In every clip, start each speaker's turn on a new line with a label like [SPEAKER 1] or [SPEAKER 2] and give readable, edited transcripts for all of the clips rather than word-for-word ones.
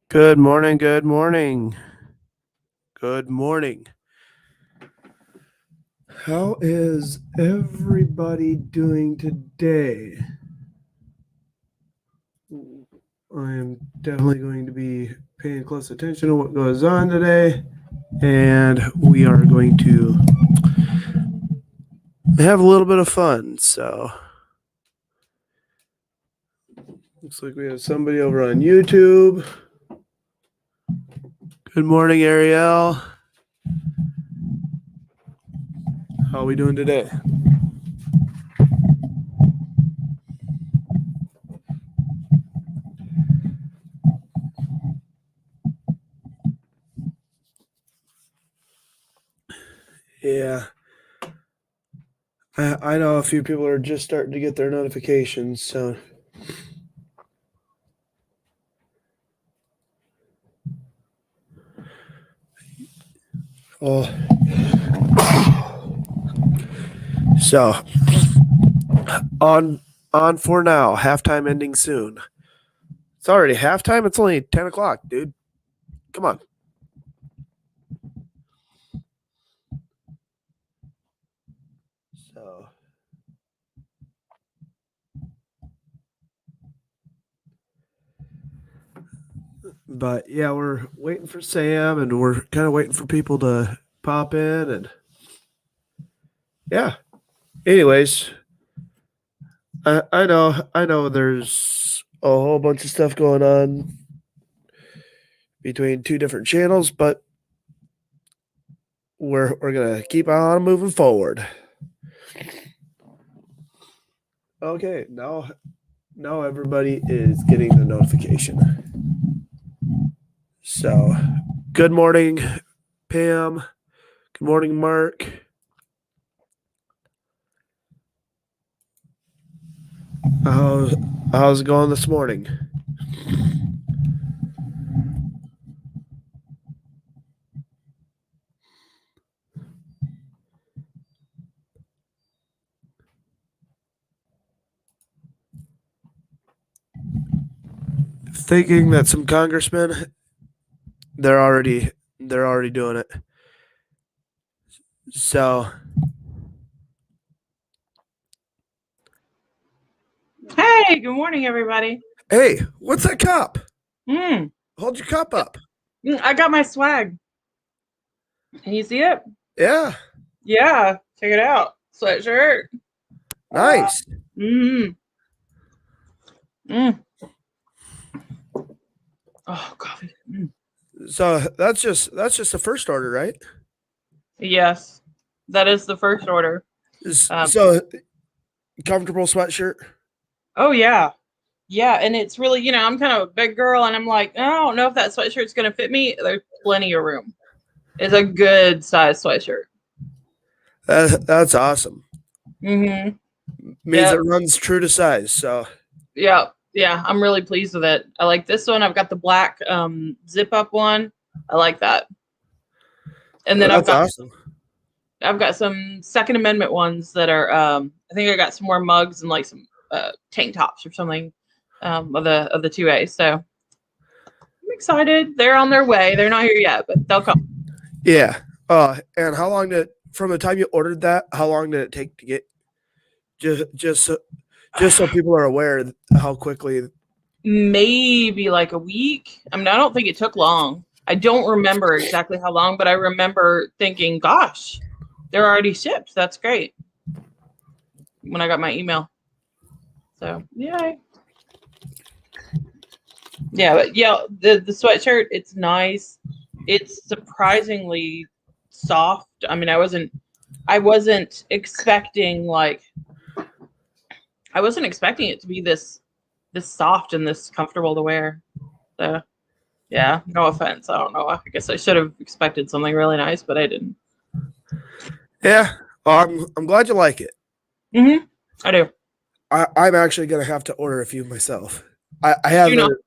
[SPEAKER 1] Good morning, good morning. Good morning. How is everybody doing today? I am definitely going to be paying close attention to what goes on today, and we are going to have a little bit of fun. So, looks like we have somebody over on YouTube. Good morning, Ariel. How are we doing today? Yeah. I know a few people are just starting to get their notifications, so oh. So on for now. Halftime ending soon. It's already halftime. It's only 10 o'clock, dude. Come on. So but yeah, we're waiting for Sam and we're kind of waiting for people to pop in and yeah. Anyways, I know there's a whole bunch of stuff going on between two different channels, but we're gonna keep on moving forward. Okay, now everybody is getting the notification. So good morning, Pam. Good morning, Mark. How's it going this morning? Thinking that some congressmen they're already doing it. So
[SPEAKER 2] Hey, good morning, everybody.
[SPEAKER 1] hey, what's that cup?
[SPEAKER 2] Mm,
[SPEAKER 1] Hold your cup up.
[SPEAKER 2] I got my swag. Can you see it?
[SPEAKER 1] Yeah,
[SPEAKER 2] Yeah, check it out. Sweatshirt.
[SPEAKER 1] nice.
[SPEAKER 2] Mm. Mm. Oh, coffee. Mm.
[SPEAKER 1] So that's just the first order, right?
[SPEAKER 2] Yes, that is the first order.
[SPEAKER 1] So comfortable sweatshirt.
[SPEAKER 2] Oh yeah, yeah, and it's really, I'm kind of a big girl, and I'm like, I don't know if that sweatshirt's gonna fit me. There's plenty of room. It's a good size sweatshirt.
[SPEAKER 1] That's awesome.
[SPEAKER 2] Mm-hmm.
[SPEAKER 1] Means it
[SPEAKER 2] Yep.
[SPEAKER 1] runs true to size. So
[SPEAKER 2] Yeah, yeah, I'm really pleased with it. I like this one. I've got the black zip up one. I like that. And then
[SPEAKER 1] that's awesome.
[SPEAKER 2] I've got some Second Amendment ones that are I think I got some more mugs and like some tank tops or something of the 2A. So I'm excited. They're on their way. They're not here yet, but they'll come.
[SPEAKER 1] Yeah. And how long did from the time you ordered that? How long did it take to get? Just so people are aware how quickly.
[SPEAKER 2] Maybe like a week. I mean, I don't think it took long. I don't remember exactly how long, but I remember thinking, gosh, they're already shipped. That's great. When I got my email. So yay. Yeah, but yeah, the sweatshirt, it's nice. It's surprisingly soft. I mean, I wasn't expecting it to be this soft and this comfortable to wear. So yeah, no offense. I don't know. I guess I should have expected something really nice, but I didn't.
[SPEAKER 1] Yeah. I'm glad you like it.
[SPEAKER 2] Mm-hmm. I do.
[SPEAKER 1] I'm actually gonna have to order a few myself. I
[SPEAKER 2] Do you know?
[SPEAKER 1] haven't.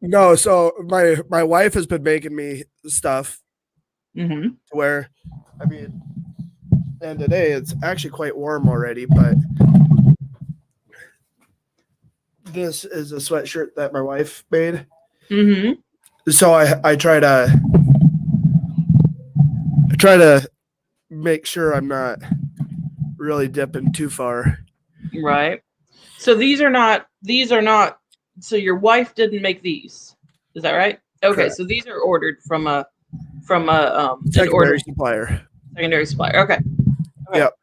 [SPEAKER 1] No, so my wife has been making me stuff
[SPEAKER 2] Mm-hmm.
[SPEAKER 1] to wear. I mean, and today it's actually quite warm already, but this is a sweatshirt that my wife made.
[SPEAKER 2] Mm-hmm.
[SPEAKER 1] So I try to make sure I'm not really dipping too far.
[SPEAKER 2] Right. So these are not. So your wife didn't make these. Is that right? Okay.
[SPEAKER 1] Correct.
[SPEAKER 2] So these are ordered from an
[SPEAKER 1] Secondary supplier.
[SPEAKER 2] secondary supplier. Okay. Okay.
[SPEAKER 1] Yep.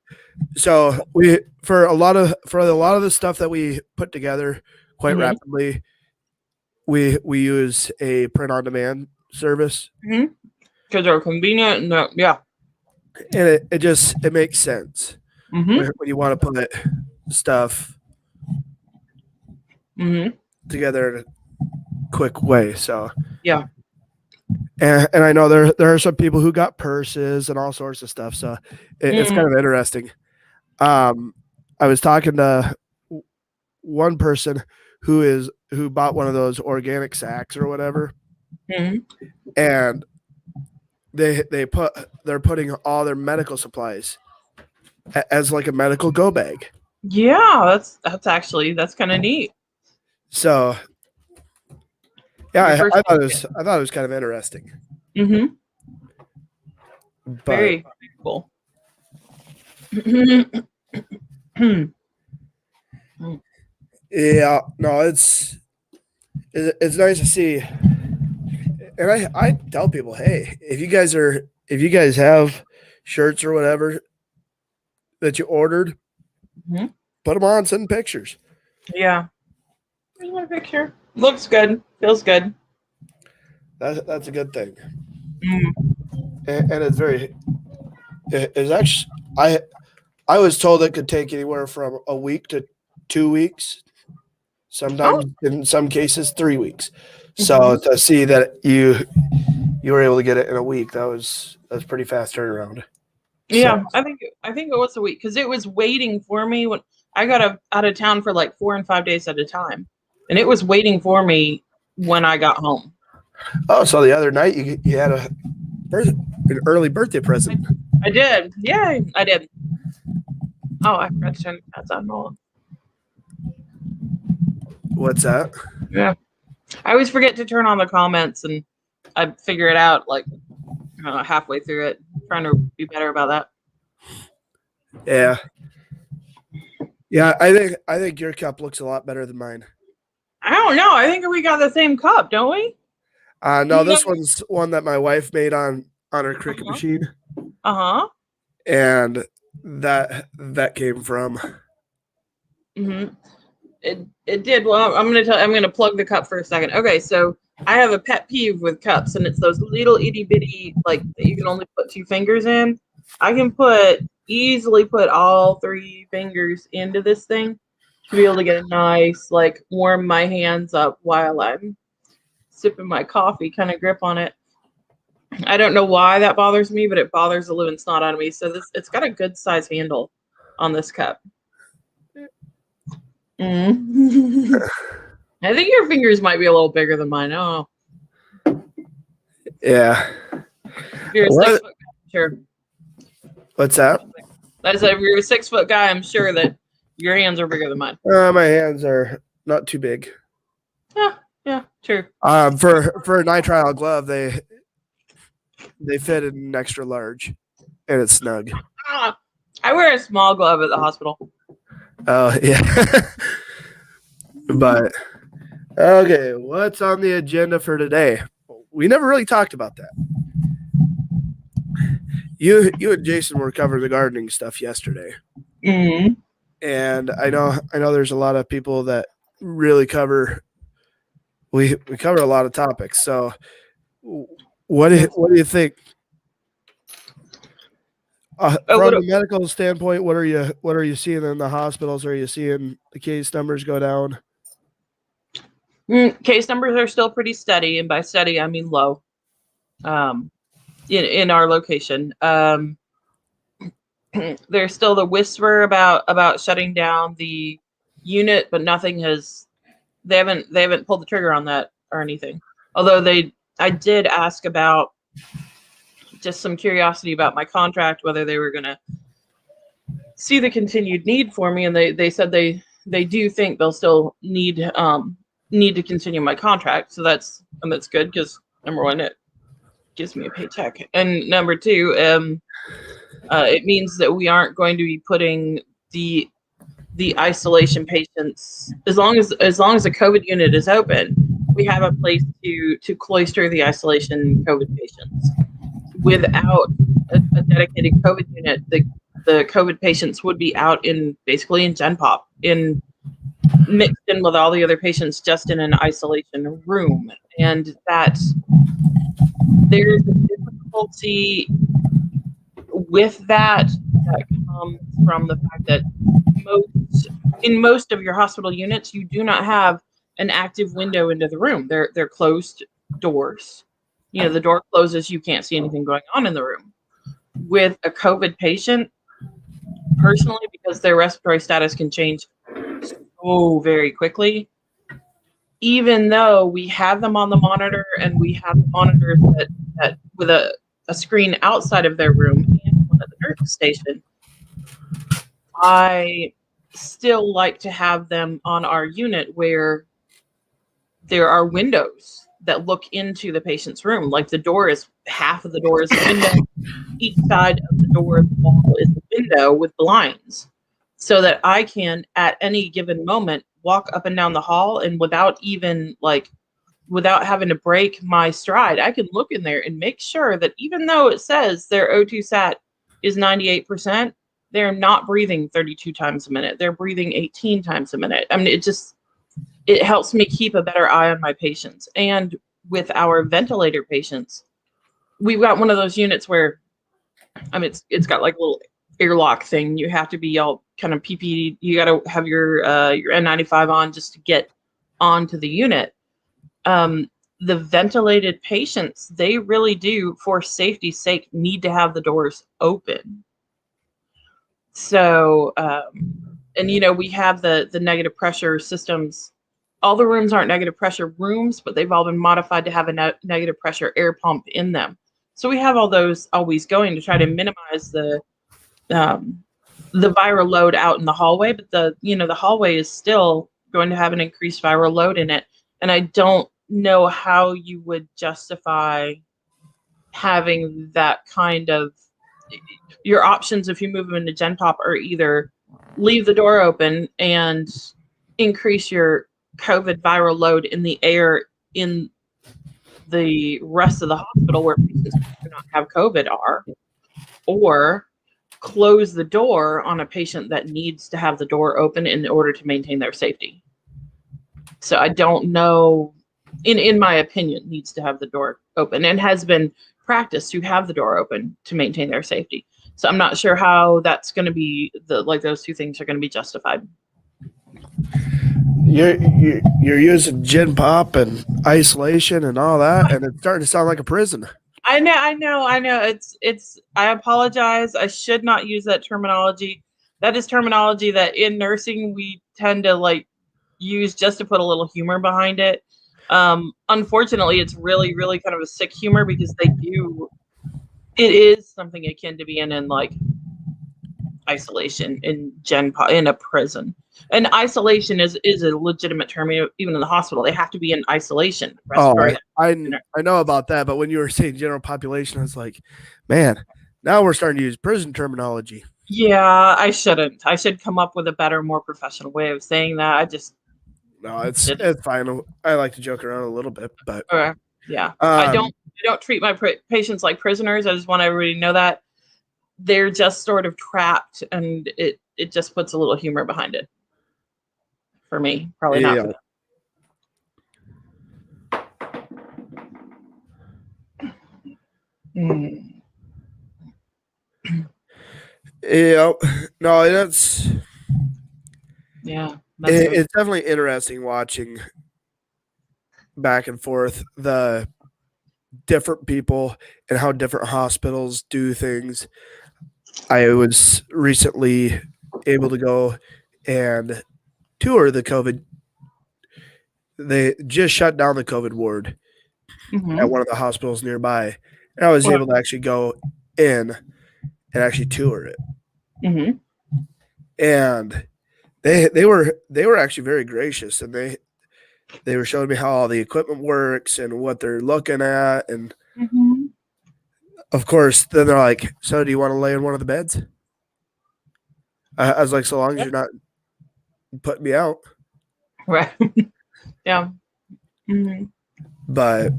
[SPEAKER 1] So we for a lot of the stuff that we put together quite
[SPEAKER 2] Mhm.
[SPEAKER 1] rapidly, we use a print on demand service,
[SPEAKER 2] Because they're convenient and yeah.
[SPEAKER 1] and it makes sense
[SPEAKER 2] Mm-hmm.
[SPEAKER 1] when you want to put stuff
[SPEAKER 2] Mm-hmm.
[SPEAKER 1] together in a quick way. So
[SPEAKER 2] Yeah.
[SPEAKER 1] and I know there are some people who got purses and all sorts of stuff. So it's kind of interesting. I was talking to one person who bought one of those organic sacks or whatever, and they're putting all their medical supplies as like a medical go bag.
[SPEAKER 2] Yeah, that's kind of neat.
[SPEAKER 1] So
[SPEAKER 2] Your
[SPEAKER 1] yeah,
[SPEAKER 2] first
[SPEAKER 1] I thought it was kind of interesting.
[SPEAKER 2] Mm-hmm.
[SPEAKER 1] But
[SPEAKER 2] Very cool.
[SPEAKER 1] yeah, no, it's nice to see. And I tell people, hey, if you guys have shirts or whatever that you ordered, put them on, send pictures.
[SPEAKER 2] Yeah. Here's my picture. Looks good. Feels good.
[SPEAKER 1] That's a good thing. And it's actually I was told it could take anywhere from a week to 2 weeks, sometimes in some cases 3 weeks. So to see that you were able to get it in a week, that's pretty fast turnaround.
[SPEAKER 2] Yeah, so, I think it was a week because it was waiting for me when I got out of town for like 4 and 5 days at a time, and it was waiting for me when I got home.
[SPEAKER 1] Oh, so the other night you had an early birthday present.
[SPEAKER 2] I did. Yeah, I did. Oh, I forgot to turn the cats on. Hold on.
[SPEAKER 1] What's that?
[SPEAKER 2] Yeah, I always forget to turn on the comments, and I figure it out like halfway through it. I'm trying to be better about that.
[SPEAKER 1] Yeah. Yeah, I think your cup looks a lot better than mine.
[SPEAKER 2] I don't know. I think we got the same cup, don't we?
[SPEAKER 1] No, this one's one that my wife made on her Cricut machine. And that came from.
[SPEAKER 2] It did. Well, I'm gonna plug the cup for a second. Okay, so I have a pet peeve with cups, and it's those little itty bitty like that you can only put 2 fingers in. I can easily put all 3 fingers into this thing to be able to get a nice warm my hands up while I'm sipping my coffee kind of grip on it. I don't know why that bothers me, but it bothers the living snot out of me. So it's got a good size handle on this cup. I think your fingers might be a little bigger than mine. I don't know.
[SPEAKER 1] Yeah.
[SPEAKER 2] If you're a 6 foot guy, sure.
[SPEAKER 1] What's that?
[SPEAKER 2] I said, if you're a 6 foot guy, I'm sure that your hands are bigger than mine.
[SPEAKER 1] My hands are not too big.
[SPEAKER 2] Yeah, true.
[SPEAKER 1] For a nitrile glove, they fit in an extra large, and it's snug.
[SPEAKER 2] I wear a small glove at the hospital.
[SPEAKER 1] Oh yeah. But okay, what's on the agenda for today? We never really talked about that. You and Jason were covering the gardening stuff yesterday. And I know there's a lot of people that really cover. We cover a lot of topics. So, what do you think? From a medical standpoint, what are you seeing in the hospitals? Are you seeing the case numbers go down?
[SPEAKER 2] Case numbers are still pretty steady, and by steady I mean low. In our location, there's still the whisper about shutting down the unit, but they haven't pulled the trigger on that or anything. Although I did ask about just some curiosity about my contract, whether they were going to see the continued need for me, and they said they do think they'll still need need to continue my contract. So that's good because number one, it gives me a paycheck, and number two, it means that we aren't going to be putting the isolation patients, as long as the COVID unit is open, we have a place to cloister the isolation COVID patients. Without a dedicated COVID unit, the COVID patients would be out basically in Gen Pop, mixed in with all the other patients, just in an isolation room. And that there's a difficulty with that comes from the fact that in most of your hospital units, you do not have an active window into the room. They're closed doors. The door closes, you can't see anything going on in the room. With a COVID patient, personally, because their respiratory status can change so very quickly, even though we have them on the monitor and we have monitors that with a screen outside of their room and one at the nurse station, I still like to have them on our unit where there are windows that look into the patient's room. Like half of the door is a window, each side of the door wall is a window with blinds, so that I can at any given moment walk up and down the hall, and without having to break my stride, I can look in there and make sure that even though it says their O2 sat is 98%, they're not breathing 32 times a minute. They're breathing 18 times a minute. I mean, it helps me keep a better eye on my patients. And with our ventilator patients, we've got one of those units where, it's got like a little airlock thing. You have to be all kind of PPE. You got to have your N95 on just to get onto the unit. The ventilated patients, they really do, for safety's sake, need to have the doors open. So, and we have the negative pressure systems. All the rooms aren't negative pressure rooms, but they've all been modified to have a negative pressure air pump in them. So we have all those always going to try to minimize the viral load out in the hallway. But the hallway is still going to have an increased viral load in it. And I don't know how you would justify having that kind of, your options if you move them into Gen Pop are either leave the door open and increase your COVID viral load in the air in the rest of the hospital where patients who do not have COVID are, or close the door on a patient that needs to have the door open in order to maintain their safety. So I don't know, in my opinion, needs to have the door open and has been practiced to have the door open to maintain their safety. So I'm not sure how that's going to be, those two things are going to be justified.
[SPEAKER 1] You're using Gen Pop and isolation and all that, and it's starting to sound like a prison.
[SPEAKER 2] I know. I apologize. I should not use that terminology. That is terminology that in nursing we tend to use just to put a little humor behind it. Unfortunately, it's really, really kind of a sick humor because it is something akin to being in isolation in in a prison. And isolation is a legitimate term, even in the hospital. They have to be in isolation.
[SPEAKER 1] I know about that, but when you were saying general population, I was like, man, now we're starting to use prison terminology.
[SPEAKER 2] Yeah, I shouldn't. I should come up with a better, more professional way of saying that.
[SPEAKER 1] No, it's fine. I like to joke around a little bit, but
[SPEAKER 2] yeah, I don't treat my patients like prisoners. I just want everybody to know that they're just sort of trapped, and it just puts a little humor behind it. For me, probably not. For them.
[SPEAKER 1] Yeah, no, that's it's definitely interesting watching back and forth the different people and how different hospitals do things. I was recently able to go and tour the COVID. They just shut down the COVID ward at one of the hospitals nearby, and I was able to actually go in and actually tour it. And they were actually very gracious, and they were showing me how all the equipment works and what they're looking at. And
[SPEAKER 2] Mm-hmm.
[SPEAKER 1] of course, then they're like, "So, do you want to lay in one of the beds?" I was like, "So long as you're not putting me out."
[SPEAKER 2] Right. Yeah. Mm-hmm.
[SPEAKER 1] But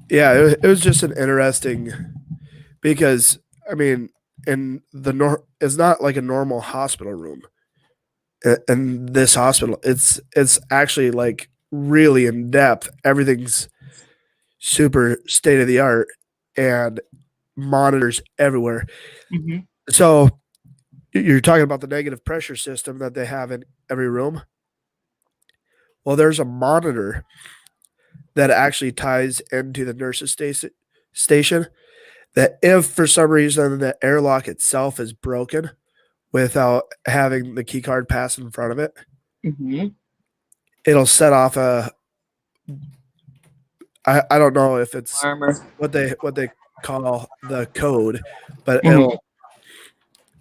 [SPEAKER 1] yeah, it was just an interesting because I mean, it's not like a normal hospital room. In this hospital, it's actually like really in depth. Everything's super state of the art and monitors everywhere.
[SPEAKER 2] Mm-hmm.
[SPEAKER 1] So you're talking about the negative pressure system that they have in every room. Well, there's a monitor that actually ties into the nurse's station that if for some reason the airlock itself is broken without having the key card pass in front of it,
[SPEAKER 2] Mm-hmm.
[SPEAKER 1] it'll set off a I don't know if it's
[SPEAKER 2] Armor.
[SPEAKER 1] what they call the code, but
[SPEAKER 2] Mm-hmm.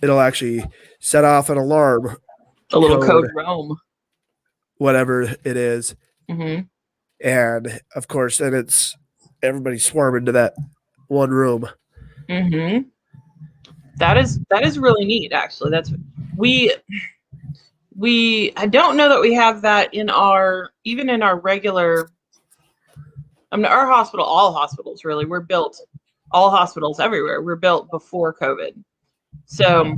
[SPEAKER 1] it'll actually set off an alarm
[SPEAKER 2] A little
[SPEAKER 1] code,
[SPEAKER 2] code Rome.
[SPEAKER 1] whatever it is.
[SPEAKER 2] Mm-hmm.
[SPEAKER 1] And of course, then it's everybody swarming to that one room.
[SPEAKER 2] Mm-hmm. That is really neat, actually. That's we I don't know that we have that in our even in our regular. I mean, our hospital, all hospitals really, we're built. All hospitals everywhere were built before COVID. So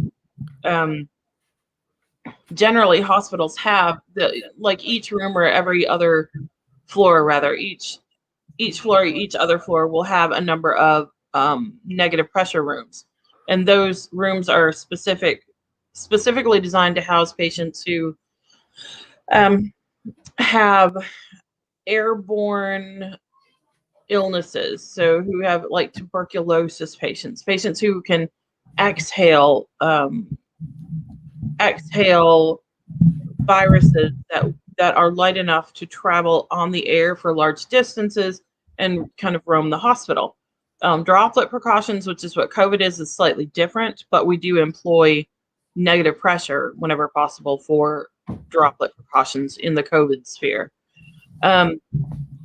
[SPEAKER 2] generally, hospitals have like each room or every other floor, rather each floor, each other floor will have a number of negative pressure rooms, and those rooms are specifically designed to house patients who have airborne illnesses. So who have like tuberculosis patients who can exhale exhale viruses that are light enough to travel on the air for large distances and kind of roam the hospital. Droplet precautions, which is what COVID is slightly different, but we do employ negative pressure whenever possible for droplet precautions in the COVID sphere.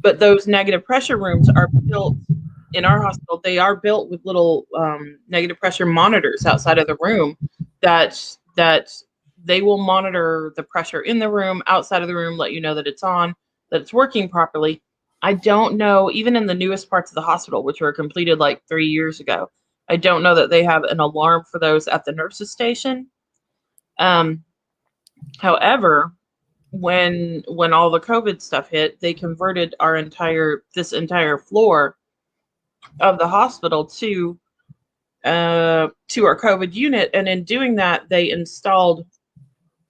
[SPEAKER 2] But those negative pressure rooms are built in our hospital. They are built with little negative pressure monitors outside of the room that they will monitor the pressure in the room, outside of the room, let you know that it's on, that it's working properly. I don't know, even in the newest parts of the hospital, which were completed like 3 years ago, I don't know that they have an alarm for those at the nurses station. However, when all the COVID stuff hit, they converted this entire floor of the hospital to our COVID unit, and in doing that, they installed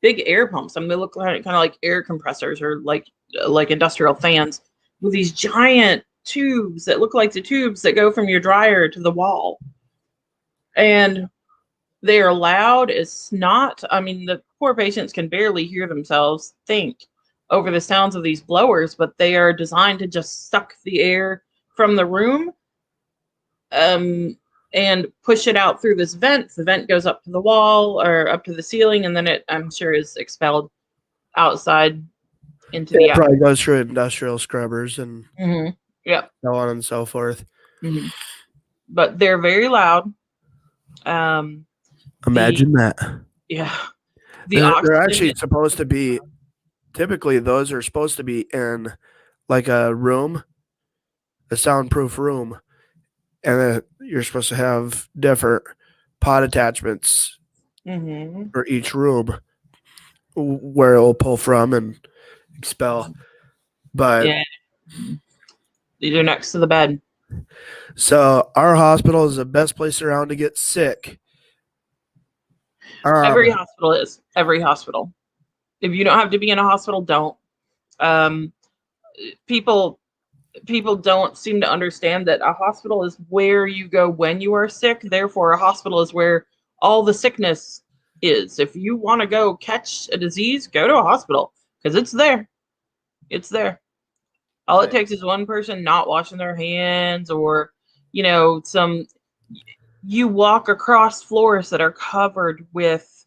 [SPEAKER 2] big air pumps. I mean, they look kind of like air compressors or like industrial fans with these giant tubes that look like the tubes that go from your dryer to the wall, and they are loud as snot. I mean, the poor patients can barely hear themselves think over the sounds of these blowers, but they are designed to just suck the air from the room and push it out through this vent. The vent goes up to the wall or up to the ceiling, and then it, I'm sure, is expelled outside into the
[SPEAKER 1] It probably goes through industrial scrubbers and
[SPEAKER 2] Yep.
[SPEAKER 1] so on and so forth.
[SPEAKER 2] Mm-hmm. But they're very loud.
[SPEAKER 1] Imagine that.
[SPEAKER 2] Yeah.
[SPEAKER 1] They're actually supposed to be, typically those are supposed to be in like a room, a soundproof room, and then you're supposed to have different pod attachments for each room where it'll pull from and expel. But
[SPEAKER 2] yeah, these are next to the bed.
[SPEAKER 1] So our hospital is the best place around to get sick.
[SPEAKER 2] Every hospital is. Every hospital. If you don't have to be in a hospital, don't. People don't seem to understand that a hospital is where you go when you are sick. Therefore, a hospital is where all the sickness is. If you want to go catch a disease, go to a hospital because it's there. It's there. All it takes is one person not washing their hands, or you walk across floors that are covered with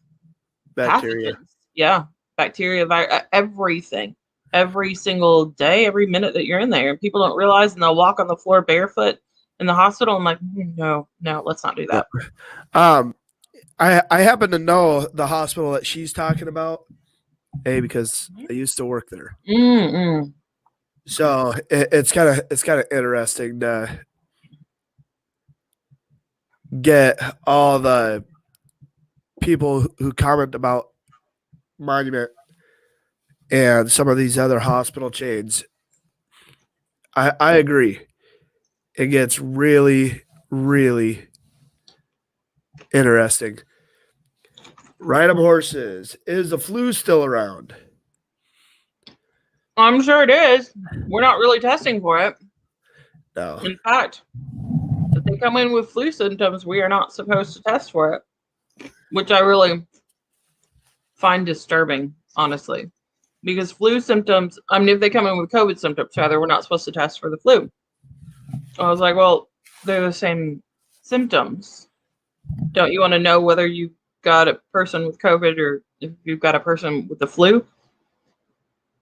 [SPEAKER 1] bacteria.
[SPEAKER 2] pathogens. Yeah, bacteria, everything. every single day, every minute that you're in there. And people don't realize, and they'll walk on the floor barefoot in the hospital. I'm like, no, let's not do that.
[SPEAKER 1] I happen to know the hospital that she's talking about, because I used to work there.
[SPEAKER 2] Mm-mm.
[SPEAKER 1] So it's kind of interesting to get all the people who comment about Monument and some of these other hospital chains. I agree. It gets really, really interesting. Ride 'em horses. Is the flu still around?
[SPEAKER 2] I'm sure it is. We're not really testing for it.
[SPEAKER 1] No.
[SPEAKER 2] In fact, if they come in with flu symptoms, we are not supposed to test for it, which I really find disturbing, honestly. Because flu symptoms, I mean, if they come in with COVID symptoms, rather, we're not supposed to test for the flu. I was like, well, they're the same symptoms. Don't you want to know whether you got a person with COVID or if you've got a person with the flu?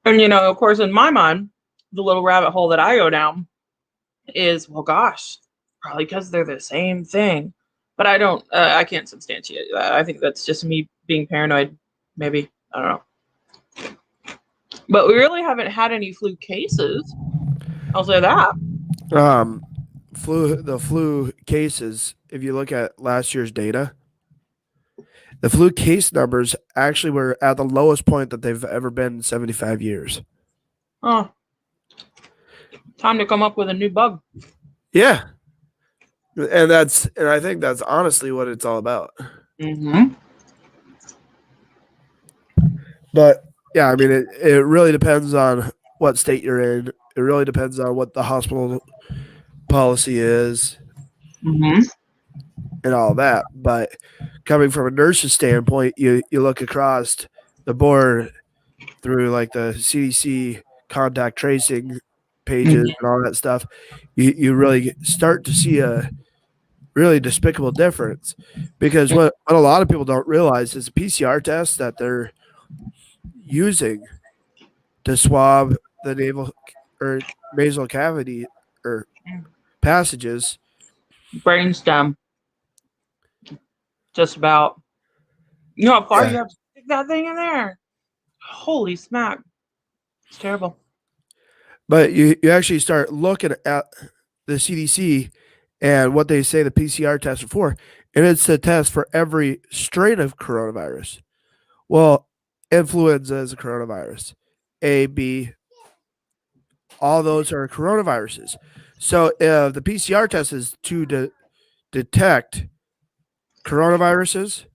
[SPEAKER 2] And, of course, in my mind, the little rabbit hole that I go down is, well, gosh, probably because they're the same thing. But I can't substantiate that. I think that's just me being paranoid, maybe. I don't know. But we really haven't had any flu cases. I'll say that.
[SPEAKER 1] The flu cases, if you look at last year's data, the flu case numbers actually were at the lowest point that they've ever been in 75 years.
[SPEAKER 2] Oh, time to come up with a new bug.
[SPEAKER 1] Yeah. And I think that's honestly what it's all about.
[SPEAKER 2] Mm-hmm.
[SPEAKER 1] But yeah, I mean, it really depends on what state you're in. It really depends on what the hospital policy is, and all that. But coming from a nurse's standpoint, you look across the board through like the CDC contact tracing pages and all that stuff, you really start to see a really despicable difference. Because what a lot of people don't realize is the PCR test that they're using to swab the naval or nasal cavity or passages.
[SPEAKER 2] Brainstem. Just about. You know how far you have to stick that thing in there? Holy smack. It's terrible.
[SPEAKER 1] But you actually start looking at the CDC and what they say the PCR tests are for, and it's a test for every strain of coronavirus. Well, influenza is a coronavirus. A, B, all those are coronaviruses. So if the PCR test is to detect coronaviruses,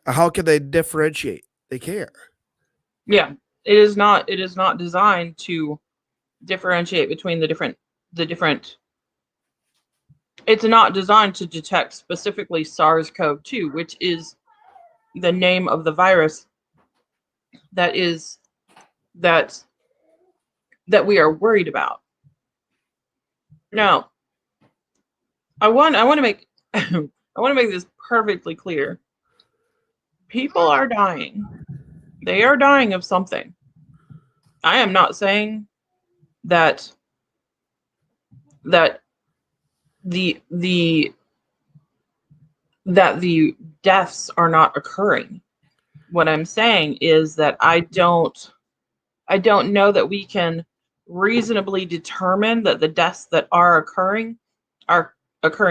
[SPEAKER 1] how can they differentiate? They can't.
[SPEAKER 2] Yeah, it is not designed to differentiate between the different it's not designed to detect specifically SARS-CoV-2, which is the name of the virus that we are worried about. Now, I want to make this perfectly clear. People are dying. They are dying of something. I am not saying that the deaths are not occurring. What I'm saying is that I don't know that we can reasonably determine that the deaths that are occurring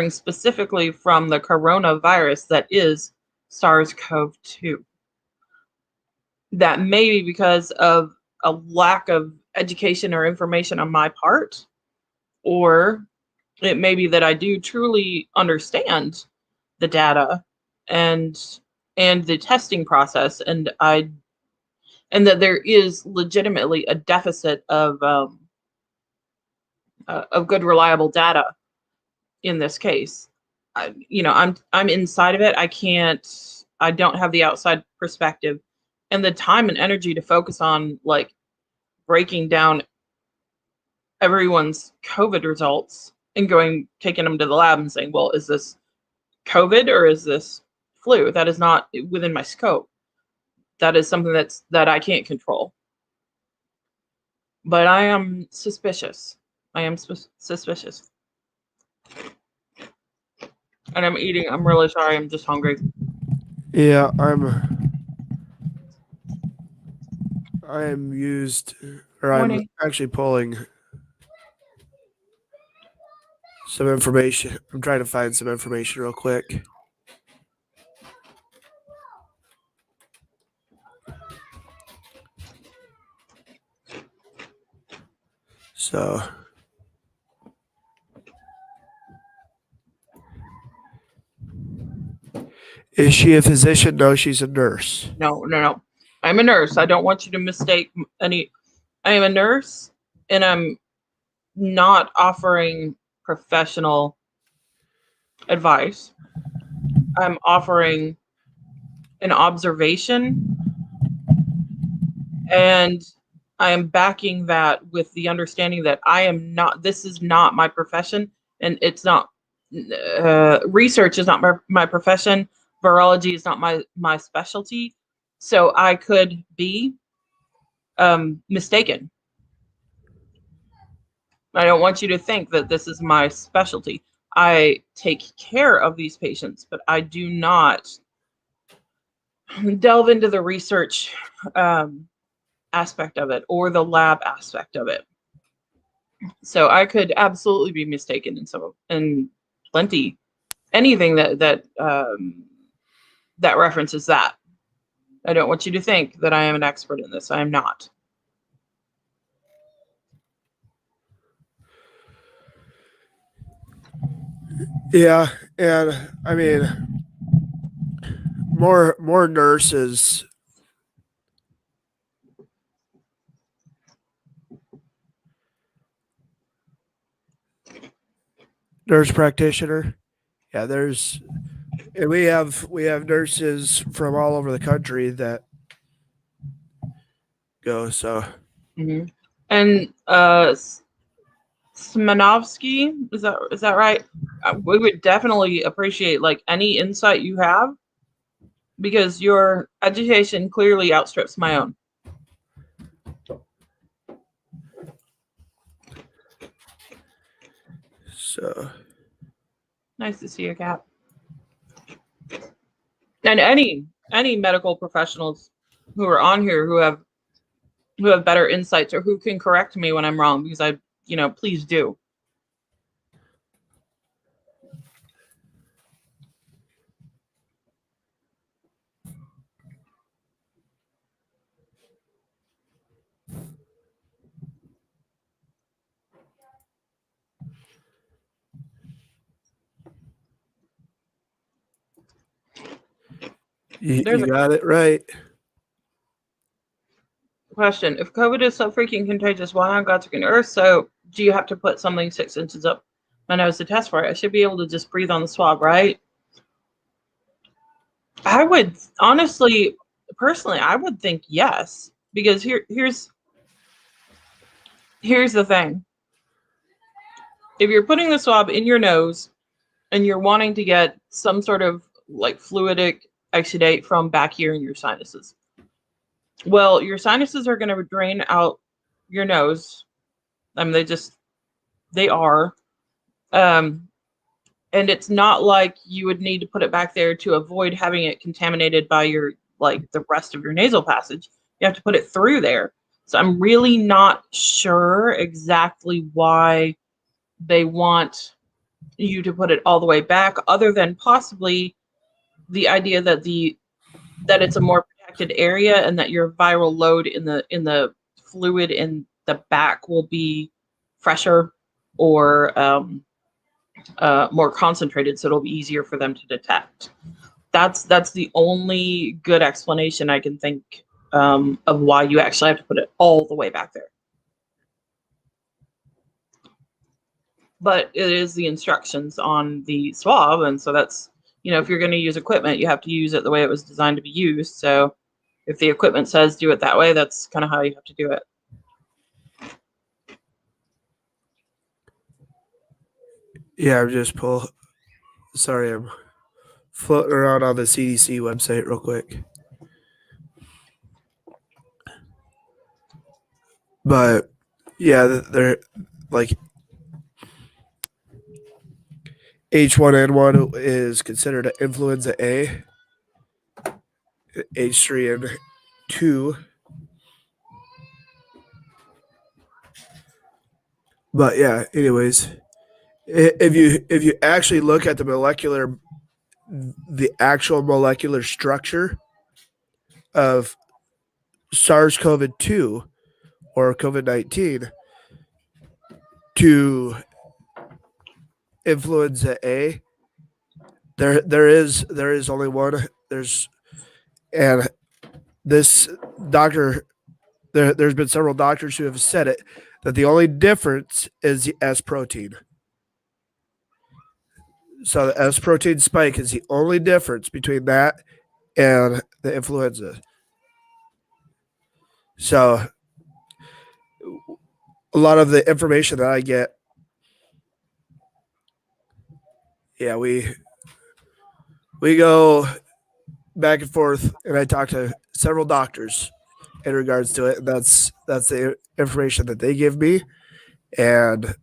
[SPEAKER 2] specifically from the coronavirus that is SARS-CoV-2. That may be because of a lack of education or information on my part, or it may be that I do truly understand the data and the testing process, and that there is legitimately a deficit of good, reliable data in this case. I'm inside of it. I don't have the outside perspective and the time and energy to focus on like breaking down everyone's COVID results and taking them to the lab and saying, well, is this COVID or is this flu? That is not within my scope. that is something that I can't control. But I am suspicious. I am suspicious. And I'm eating. I'm really sorry. I'm just hungry.
[SPEAKER 1] Yeah, I am used, or I'm
[SPEAKER 2] Morning.
[SPEAKER 1] actually pulling some information. I'm trying to find some information real quick. So, is she a physician? No, she's a nurse.
[SPEAKER 2] No. I'm a nurse. I don't want you to mistake any. I am a nurse, and I'm not offering professional advice. I'm offering an observation, and I am backing that with the understanding that I am not, this is not my profession, and it's not, research is not my profession. Virology is not my specialty. So I could be mistaken. I don't want you to think that this is my specialty. I take care of these patients, but I do not delve into the research aspect of it or the lab aspect of it. So I could absolutely be mistaken in plenty anything that references that. I don't want you to think that I am an expert in this. I am not.
[SPEAKER 1] Yeah, and I mean, more nurses. Nurse practitioner. Yeah, and we have nurses from all over the country that go. So,
[SPEAKER 2] Mm-hmm. And Smanovsky, is that right? We would definitely appreciate like any insight you have, because your education clearly outstrips my own.
[SPEAKER 1] so
[SPEAKER 2] Nice to see you, Cap. And any medical professionals who are on here who have better insights or who can correct me when I'm wrong, because please do.
[SPEAKER 1] you got it right.
[SPEAKER 2] Question: if COVID is so freaking contagious, why on God's green earth? So do you have to put something 6 inches up my nose to test for it? I should be able to just breathe on the swab, right? I would honestly, personally, I would think yes, because here's the thing. If you're putting the swab in your nose and you're wanting to get some sort of like fluidic exudate from back here in your sinuses, well, your sinuses are going to drain out your nose. I mean, they are. And it's not like you would need to put it back there to avoid having it contaminated by the rest of your nasal passage. You have to put it through there. So I'm really not sure exactly why they want you to put it all the way back, other than possibly the idea that it's a more protected area and that your viral load in the fluid in the back will be fresher or more concentrated, so it'll be easier for them to detect. That's the only good explanation I can think of why you actually have to put it all the way back there. But it is the instructions on the swab, and so that's, if you're going to use equipment, you have to use it the way it was designed to be used. So if the equipment says do it that way, that's kind of how you have to do it.
[SPEAKER 1] Yeah, I'm floating around on the CDC website real quick. But yeah, they're like H1N1 is considered an influenza A, H3N2. But yeah, anyways, if you actually look at the actual molecular structure of SARS-CoV-2 or COVID-19 to influenza A, there is only one. And this doctor, there's been several doctors who have said it, that the only difference is the S protein. So the S protein spike is the only difference between that and the influenza. So a lot of the information that I get, yeah, we go back and forth, and I talk to several doctors in regards to it. That's the information that they give me, and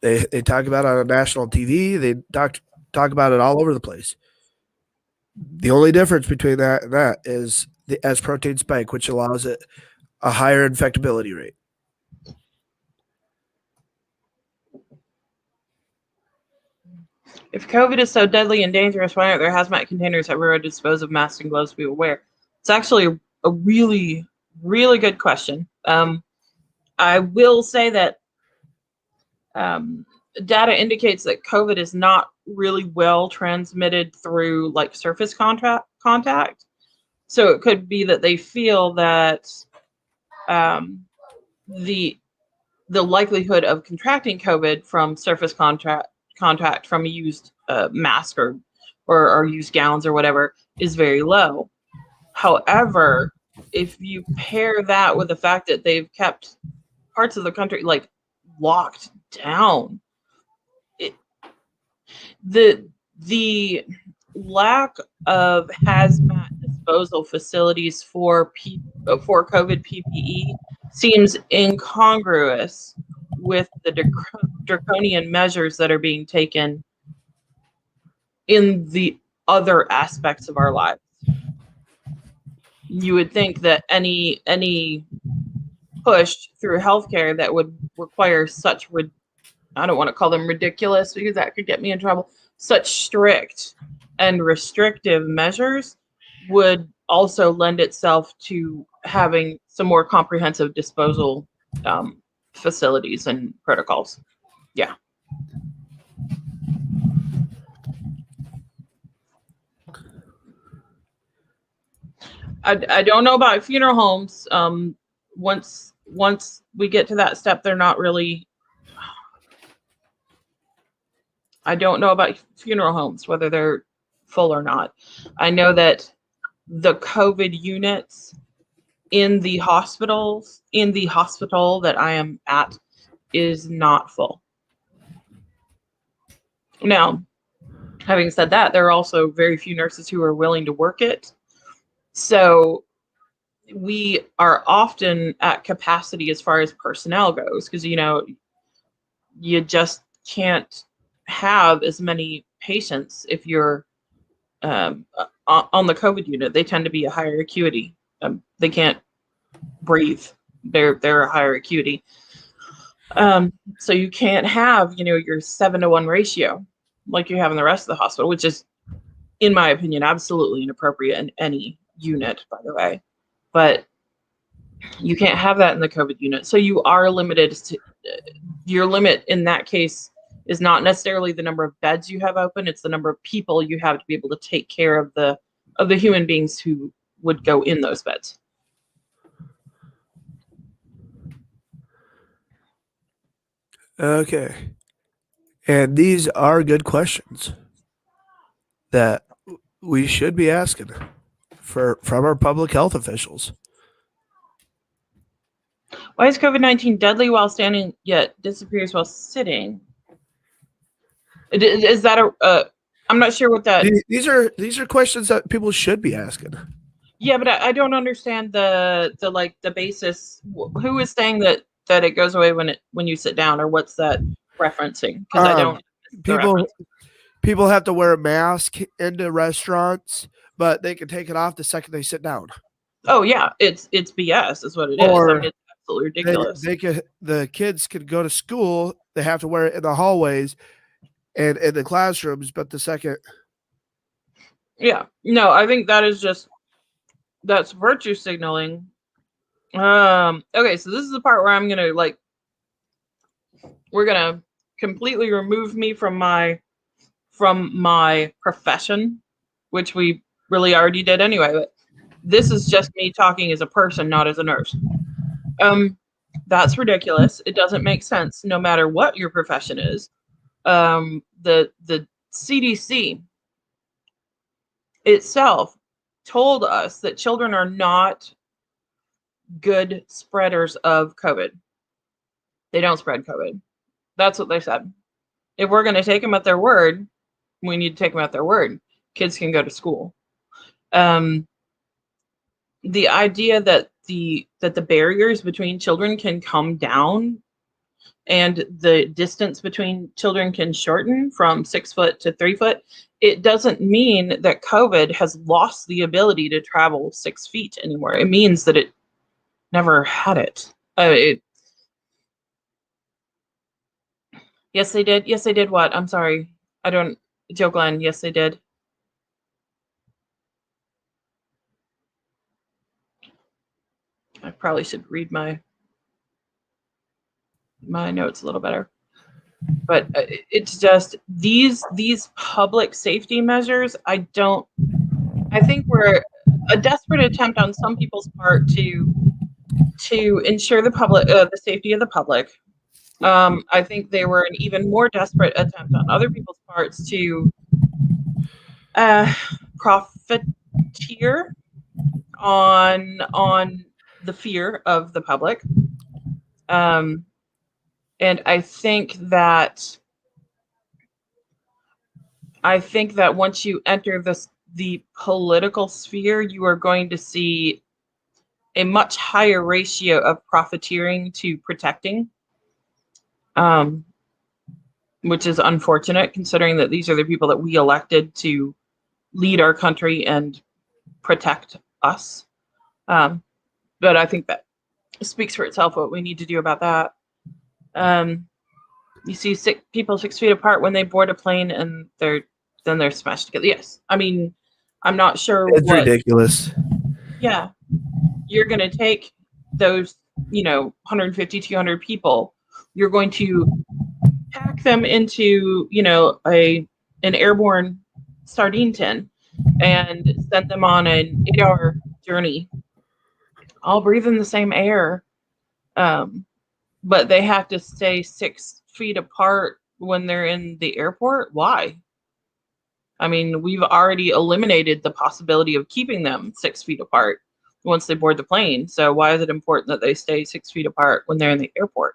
[SPEAKER 1] they talk about it on national TV. They talk about it all over the place. The only difference between that and that is the S protein spike, which allows it a higher infectability rate.
[SPEAKER 2] If COVID is so deadly and dangerous, why aren't there hazmat containers everywhere to dispose of masks and gloves people wear? It's actually a really, really good question. I will say that data indicates that COVID is not really well transmitted through like surface contact. So it could be that they feel that the likelihood of contracting COVID from surface contact from a used mask or used gowns or whatever is very low. However, if you pair that with the fact that they've kept parts of the country like locked down, the lack of hazmat disposal facilities for COVID PPE seems incongruous with the draconian measures that are being taken in the other aspects of our lives. You would think that any push through healthcare that would require such I don't want to call them ridiculous because that could get me in trouble, such strict and restrictive measures would also lend itself to having some more comprehensive disposal facilities and protocols. Yeah. I don't know about funeral homes. Once we get to that step, they're not really. I don't know about funeral homes, whether they're full or not. I know that the COVID units in the hospital that I am at is not full. Now, having said that, there are also very few nurses who are willing to work it. So we are often at capacity as far as personnel goes, because you just can't have as many patients if you're on the COVID unit. They tend to be a higher acuity. They can't breathe. They're a higher acuity. So you can't have your 7-to-1 ratio like you have in the rest of the hospital, which is, in my opinion, absolutely inappropriate in any unit, by the way. But you can't have that in the COVID unit. So you are limited to your limit in that case is not necessarily the number of beds you have open, it's the number of people you have to be able to take care of the human beings who would go in those beds.
[SPEAKER 1] Okay. And these are good questions that we should be asking from our public health officials.
[SPEAKER 2] Why is COVID-19 deadly while standing yet disappears while sitting? Is that I'm not sure what that.
[SPEAKER 1] These are questions that people should be asking.
[SPEAKER 2] Yeah, but I don't understand the basis. Who is saying that it goes away when you sit down, or what's that referencing? Because I don't the reference.
[SPEAKER 1] People have to wear a mask into restaurants, but they can take it off the second they sit down.
[SPEAKER 2] Oh yeah, it's BS is what it is. I
[SPEAKER 1] Or
[SPEAKER 2] mean, it's absolutely ridiculous.
[SPEAKER 1] the kids could go to school. They have to wear it in the hallways and in the classrooms, but the second.
[SPEAKER 2] Yeah, no, I think that's virtue signaling. Okay, so this is the part where we're gonna completely remove me from my profession, which we really already did anyway. But this is just me talking as a person, not as a nurse. That's ridiculous. It doesn't make sense, no matter what your profession is. The CDC itself told us that children are not good spreaders of COVID. They don't spread COVID. That's what they said. If we're going to take them at their word, we need to take them at their word. Kids can go to school. The idea that the barriers between children can come down and the distance between children can shorten from 6 foot to 3 foot, it doesn't mean that COVID has lost the ability to travel 6 feet anymore. It means that it never had it. Yes, they did. Yes, they did what? I'm sorry. I don't, Joe Glenn, yes, they did. I probably should read my notes a little better. But it's just these public safety measures, I think were a desperate attempt on some people's part to ensure the safety of the public. I think they were an even more desperate attempt on other people's parts to profiteer on the fear of the public. And I think that once you enter the political sphere, you are going to see a much higher ratio of profiteering to protecting, which is unfortunate considering that these are the people that we elected to lead our country and protect us. But I think that speaks for itself what we need to do about that. You see people 6 feet apart when they board a plane, and they're smashed together. Yes, I mean, I'm not sure.
[SPEAKER 1] It's ridiculous.
[SPEAKER 2] Yeah, you're going to take those, 150, 200 people. You're going to pack them into, an airborne sardine tin and send them on an 8-hour journey, all breathing the same air. But they have to stay 6 feet apart when they're in the airport. Why? I mean, we've already eliminated the possibility of keeping them 6 feet apart once they board the plane. So why is it important that they stay 6 feet apart when they're in the airport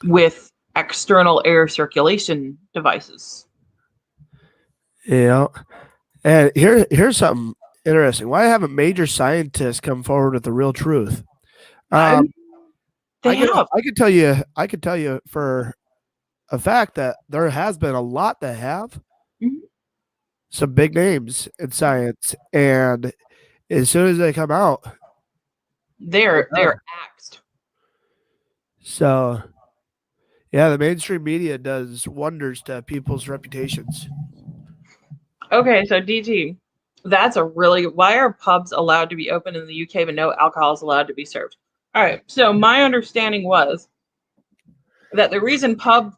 [SPEAKER 2] with external air circulation devices?
[SPEAKER 1] Yeah. And here's something interesting. Why haven't major scientists come forward with the real truth? I could tell you for a fact that there has been a lot that have some big names in science, and as soon as they come out,
[SPEAKER 2] they're axed.
[SPEAKER 1] So, yeah, the mainstream media does wonders to people's reputations.
[SPEAKER 2] Okay, so DT, that's why are pubs allowed to be open in the UK but no alcohol is allowed to be served? All right, so my understanding was that the reason pubs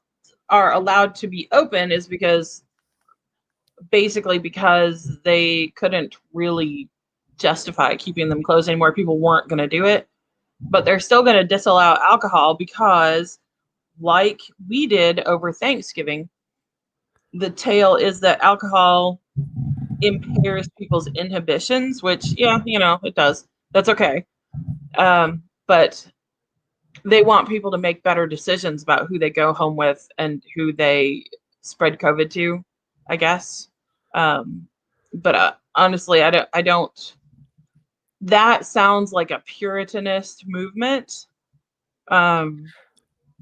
[SPEAKER 2] are allowed to be open is because they couldn't really justify keeping them closed anymore. People weren't going to do it, but they're still going to disallow alcohol because, like we did over Thanksgiving, the tale is that alcohol impairs people's inhibitions, which, yeah, it does. That's okay. But they want people to make better decisions about who they go home with and who they spread COVID to, I guess. But honestly, I don't that sounds like a Puritanist movement. And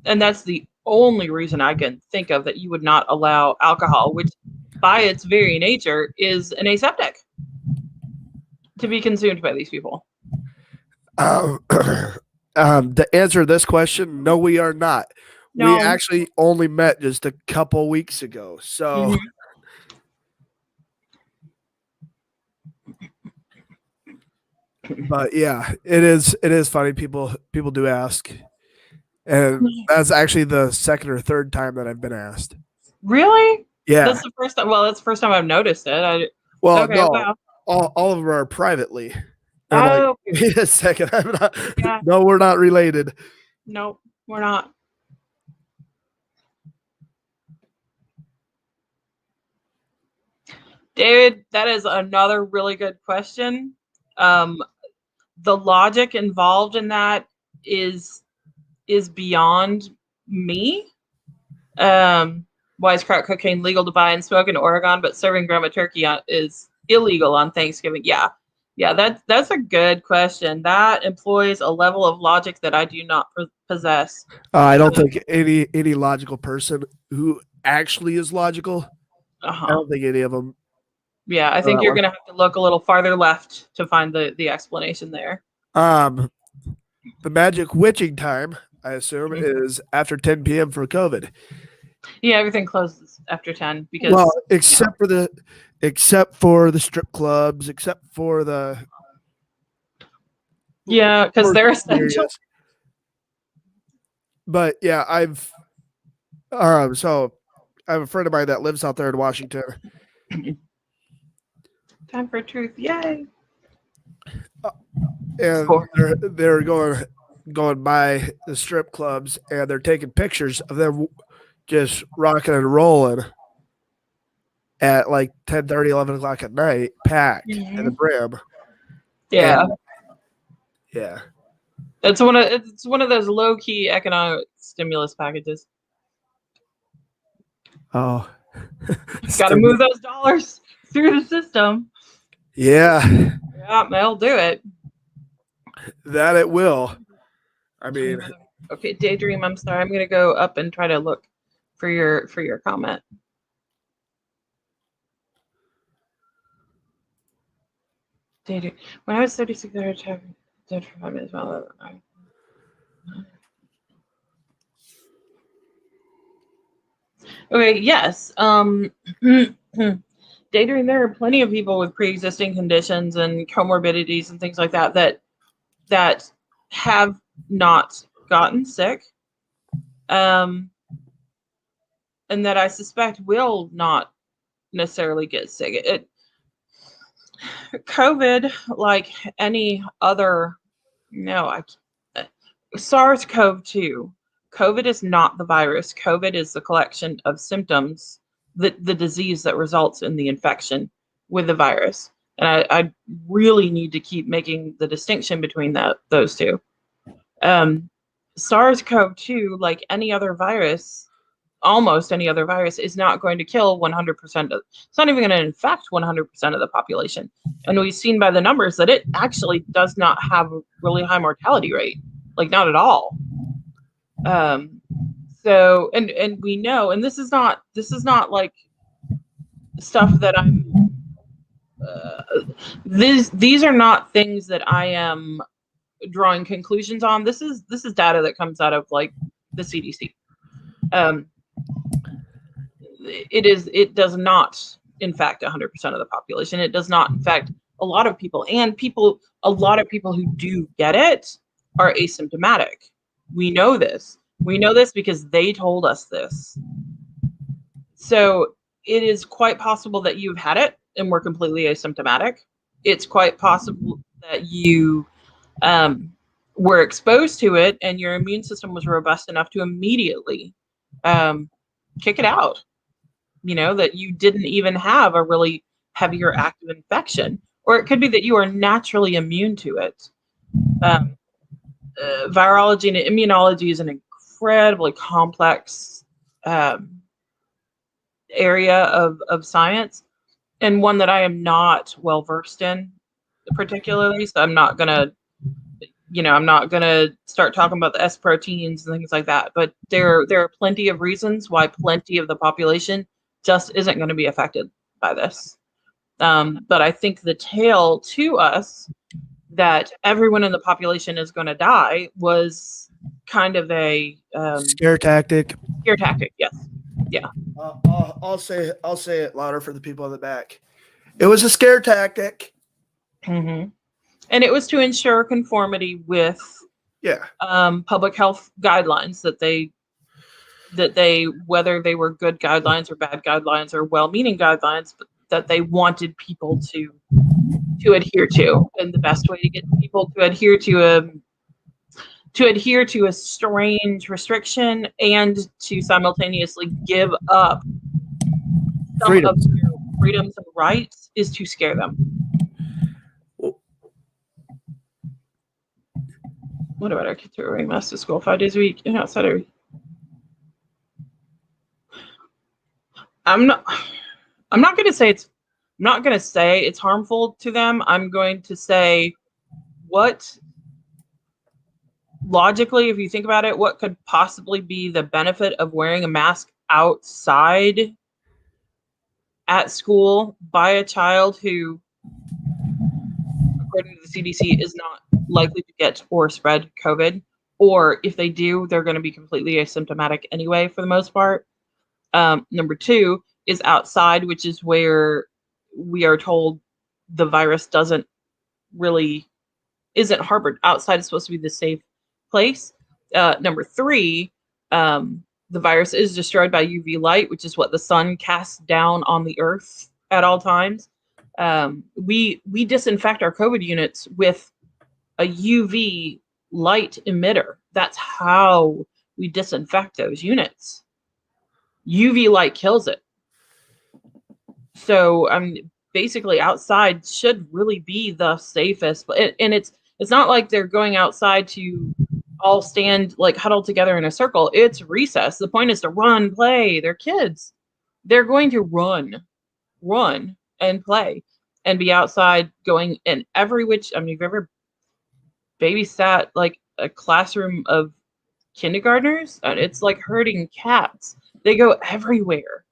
[SPEAKER 2] that's the only reason I can think of that you would not allow alcohol, which by its very nature is an aseptic, to be consumed by these people.
[SPEAKER 1] To answer this question, no, we are not.
[SPEAKER 2] No.
[SPEAKER 1] We actually only met just a couple weeks ago. So, but yeah, it is funny. People do ask, and that's actually the second or third time that I've been asked.
[SPEAKER 2] Really?
[SPEAKER 1] Yeah.
[SPEAKER 2] That's the first time. Well, that's the first time I've noticed it.
[SPEAKER 1] Well,
[SPEAKER 2] okay,
[SPEAKER 1] no,
[SPEAKER 2] wow.
[SPEAKER 1] all of them are privately.
[SPEAKER 2] Oh,
[SPEAKER 1] like, wait a second, I'm not.
[SPEAKER 2] Yeah.
[SPEAKER 1] No, we're not related.
[SPEAKER 2] Nope, we're not. David, that is another really good question. The logic involved in that is beyond me. Why is crack cocaine legal to buy and smoke in Oregon, but serving grandma turkey is illegal on Thanksgiving? Yeah, that's a good question. That employs a level of logic that I do not possess.
[SPEAKER 1] I don't think any logical person who actually is logical. I don't think any of them.
[SPEAKER 2] Yeah, I think you're going to have to look a little farther left to find the explanation there.
[SPEAKER 1] The magic witching time, I assume, is after 10 p.m. for COVID.
[SPEAKER 2] Yeah, everything closes after 10 because
[SPEAKER 1] except for the strip clubs, except for the
[SPEAKER 2] because they're essential.
[SPEAKER 1] But yeah, so I have a friend of mine that lives out there in Washington.
[SPEAKER 2] Time for truth, yay!
[SPEAKER 1] And they're going by the strip clubs, and they're taking pictures of them just rocking and rolling at like 10:30, 11 o'clock at night, packed to the brim.
[SPEAKER 2] Yeah.
[SPEAKER 1] And, yeah.
[SPEAKER 2] It's one of those low key economic stimulus packages.
[SPEAKER 1] Oh.
[SPEAKER 2] Got to move those dollars through the system.
[SPEAKER 1] Yeah.
[SPEAKER 2] Yeah, they'll do it.
[SPEAKER 1] That it will. I mean,
[SPEAKER 2] okay, Daydream, I'm sorry. I'm going to go up and try to look for your comment. Daydream. When I was 36, I was dead for 5 minutes. Okay, yes. Daydream, there are plenty of people with pre-existing conditions and comorbidities and things like that have not gotten sick, and that I suspect will not necessarily get sick. COVID, like any other, SARS-CoV-2. COVID is not the virus. COVID is the collection of symptoms, the disease that results in the infection with the virus. And I really need to keep making the distinction between those two. SARS-CoV-2, like any other virus, almost any other virus, is not going to kill 100% it's not even going to infect 100% of the population. And we've seen by the numbers that it actually does not have a really high mortality rate, like not at all. So, and we know, and this is not like stuff that I'm, these are not things that I am drawing conclusions on. This is data that comes out of like the CDC. It does not infect 100% of the population. It does not infect a lot of people, and a lot of people who do get it are asymptomatic. We know this because they told us this. So it is quite possible that you've had it and were completely asymptomatic. It's quite possible that you were exposed to it and your immune system was robust enough to immediately kick it out. That you didn't even have a really heavy or active infection. Or it could be that you are naturally immune to it. Virology and immunology is an incredibly complex area of science, and one that I am not well versed in. particularly, so I'm not gonna start talking about the S proteins and things like that. But there are plenty of reasons why plenty of the population just isn't going to be affected by this. But I think the tale to us that everyone in the population is going to die was kind of a
[SPEAKER 1] scare tactic.
[SPEAKER 2] Scare tactic, yes. Yeah.
[SPEAKER 1] I'll say it louder for the people in the back. It was a scare tactic.
[SPEAKER 2] Mm-hmm. And it was to ensure conformity with public health guidelines that they whether they were good guidelines or bad guidelines or well-meaning guidelines, but that they wanted people to adhere to. And the best way to get people to adhere to a strange restriction and to simultaneously give up some of their freedoms and rights is to scare them. What about our kids who are wearing masks to school 5 days a week and outside every? I'm not going to say it's harmful to them. I'm going to say what logically, if you think about it, what could possibly be the benefit of wearing a mask outside at school by a child who, according to the CDC, is not likely to get or spread COVID, or if they do, they're going to be completely asymptomatic anyway for the most part. Number two is outside, which is where we are told the virus isn't harbored. Outside is supposed to be the safe place. Number three, the virus is destroyed by UV light, which is what the sun casts down on the earth at all times. We disinfect our COVID units with a UV light emitter. That's how we disinfect those units. UV light kills it. So basically outside should really be the safest. And it's not like they're going outside to all stand like huddled together in a circle. It's recess. The point is to run, play. They're kids. They're going to run and play and be outside going in every which. I mean, you've ever babysat like a classroom of kindergartners? It's like herding cats. They go everywhere.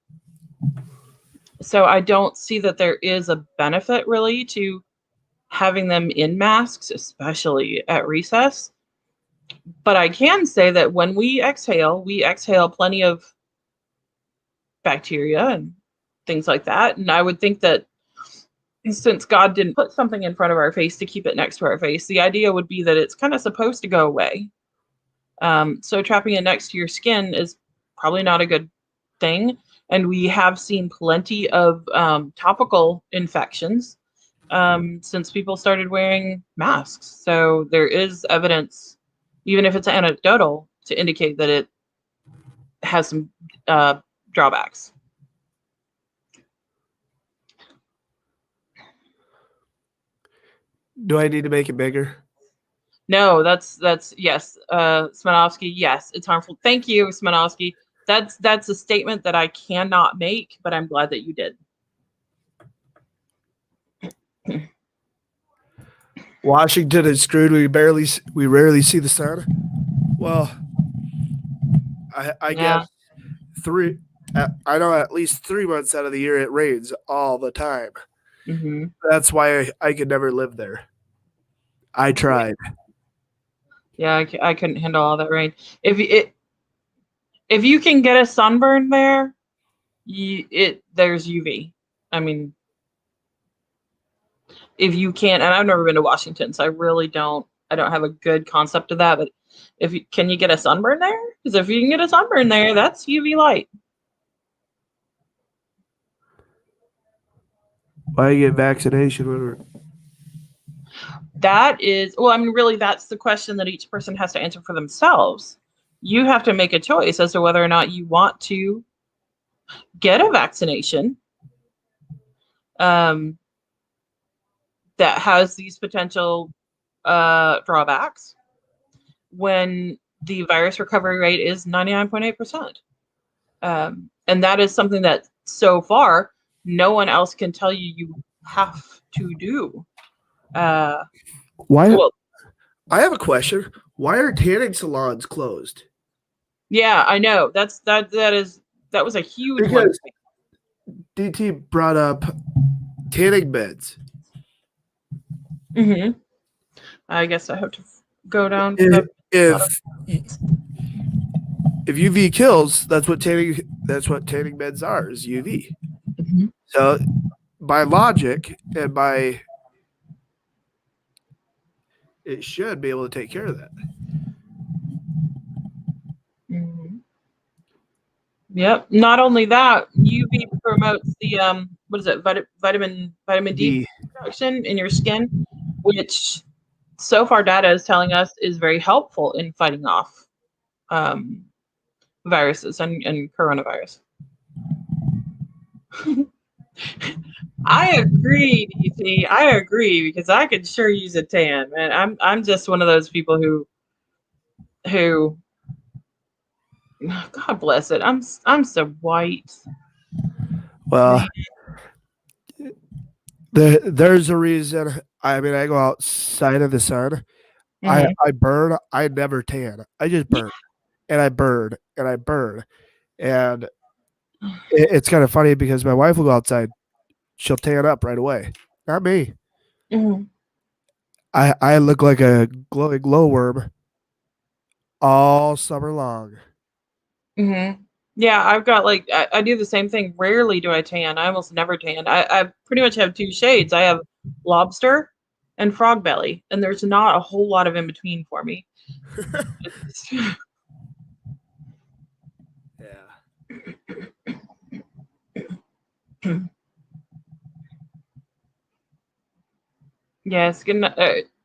[SPEAKER 2] So I don't see that there is a benefit really to having them in masks, especially at recess. But I can say that when we exhale plenty of bacteria and things like that. And I would think that since God didn't put something in front of our face to keep it next to our face, the idea would be that it's kind of supposed to go away. So trapping it next to your skin is probably not a good thing. And we have seen plenty of topical infections since people started wearing masks. So there is evidence, even if it's anecdotal, to indicate that it has some drawbacks.
[SPEAKER 1] Do I need to make it bigger?
[SPEAKER 2] No, that's yes, Smanovsky. Yes, it's harmful. Thank you, Smanovsky. That's a statement that I cannot make, but I'm glad that you did.
[SPEAKER 1] Washington is screwed. We rarely see the sun. Well, I guess I know at least 3 months out of the year it rains all the time.
[SPEAKER 2] Mm-hmm.
[SPEAKER 1] That's why I could never live there. I tried.
[SPEAKER 2] Yeah, I couldn't handle all that rain. If you can get a sunburn there, there's UV. I mean, if you can't, and I've never been to Washington, so I really don't have a good concept of that. But can you get a sunburn there? Because if you can get a sunburn there, that's UV light.
[SPEAKER 1] Why get vaccination?
[SPEAKER 2] That is, well, I mean, really, that's the question that each person has to answer for themselves. You have to make a choice as to whether or not you want to get a vaccination that has these potential drawbacks when the virus recovery rate is 99.8%. And that is something that so far no one else can tell you have to do.
[SPEAKER 1] Why?
[SPEAKER 2] Well,
[SPEAKER 1] I have a question. Why are tanning salons closed?
[SPEAKER 2] yeah, I know. That was a huge one.
[SPEAKER 1] Because DT brought up tanning beds.
[SPEAKER 2] Mm-hmm. I guess I have to go down.
[SPEAKER 1] If UV kills, that's what tanning beds are, is UV.
[SPEAKER 2] Mm-hmm.
[SPEAKER 1] So by logic and by it should be able to take care of that.
[SPEAKER 2] Mm-hmm. Yep. Not only that, UV promotes the what is it? Vitamin D production in your skin, which so far data is telling us is very helpful in fighting off viruses and coronavirus. I agree, DT. I agree because I could sure use a tan, and I'm just one of those people who God bless it. I'm so white.
[SPEAKER 1] Well, there's a reason. I mean, I go outside of the sun.
[SPEAKER 2] Mm-hmm.
[SPEAKER 1] I burn. I never tan. I just burn, and I burn, and I burn, and it's kind of funny because my wife will go outside. She'll tan up right away. Not me.
[SPEAKER 2] Mm-hmm.
[SPEAKER 1] I look like a glowing glowworm all summer long.
[SPEAKER 2] Mm-hmm. Yeah, I've got like I do the same thing. Rarely do I tan. I almost never tan. I pretty much have two shades. I have lobster and frog belly, and there's not a whole lot of in between for me. Yes.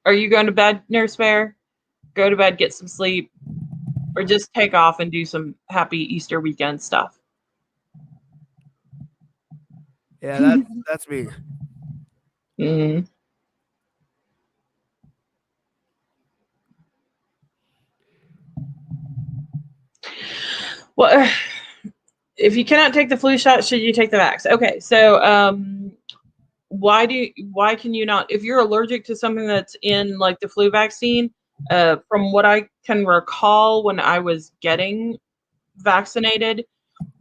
[SPEAKER 2] Are you going to bed, Nurse Bear? Go to bed, get some sleep, or just take off and do some happy Easter weekend stuff.
[SPEAKER 1] Yeah, that's me.
[SPEAKER 2] Mm. Well, if you cannot take the flu shot, should you take the vax? Okay, so why can you not? If you're allergic to something that's in like the flu vaccine, from what I can recall when I was getting vaccinated,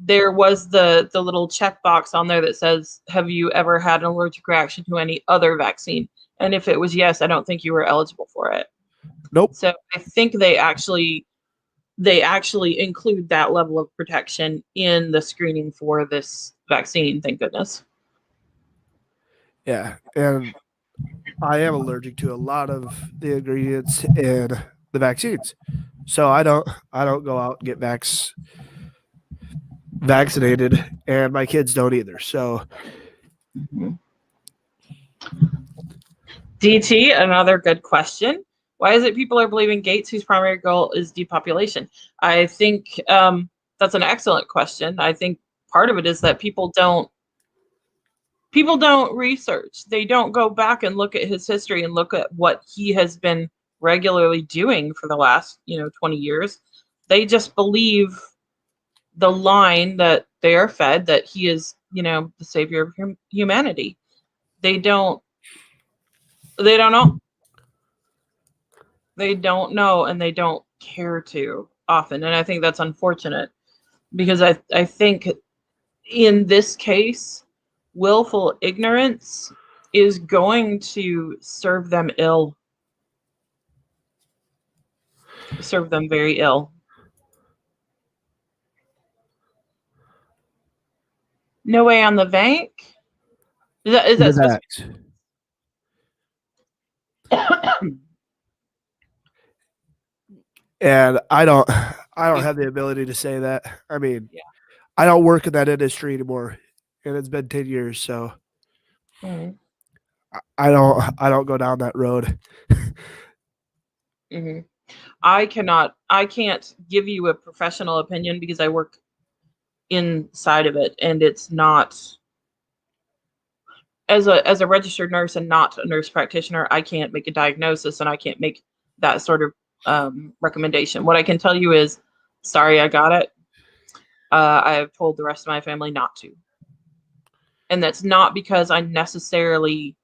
[SPEAKER 2] there was the little checkbox on there that says, "Have you ever had an allergic reaction to any other vaccine?" And if it was yes, I don't think you were eligible for it.
[SPEAKER 1] Nope.
[SPEAKER 2] So I think they actually include that level of protection in the screening for this vaccine. Thank goodness.
[SPEAKER 1] Yeah, and I am allergic to a lot of the ingredients in the vaccines, so I don't go out and get vaccinated, and my kids don't either. So,
[SPEAKER 2] DT, another good question. Why is it people are believing Gates, whose primary goal is depopulation? I think that's an excellent question. I think part of it is that people don't research. They don't go back and look at his history and look at what he has been regularly doing for the last 20 years. They just believe the line that they are fed, that he is the savior of humanity. They don't know. They don't know, and they don't care to often, and I think that's unfortunate, because I think in this case, willful ignorance is going to serve them very ill. No way on the bank. Is that supposed to be?
[SPEAKER 1] And I don't have the ability to say that. I mean,
[SPEAKER 2] Yeah.
[SPEAKER 1] I don't work in that industry anymore, and it's been 10 years, so
[SPEAKER 2] Mm-hmm.
[SPEAKER 1] I don't go down that road.
[SPEAKER 2] Mm-hmm. I can't give you a professional opinion because I work inside of it, and it's not, as a registered nurse and not a nurse practitioner, I can't make a diagnosis, and I can't make that sort of recommendation. What I can tell you is, sorry, I got it. I have told the rest of my family not to, and that's not because I necessarily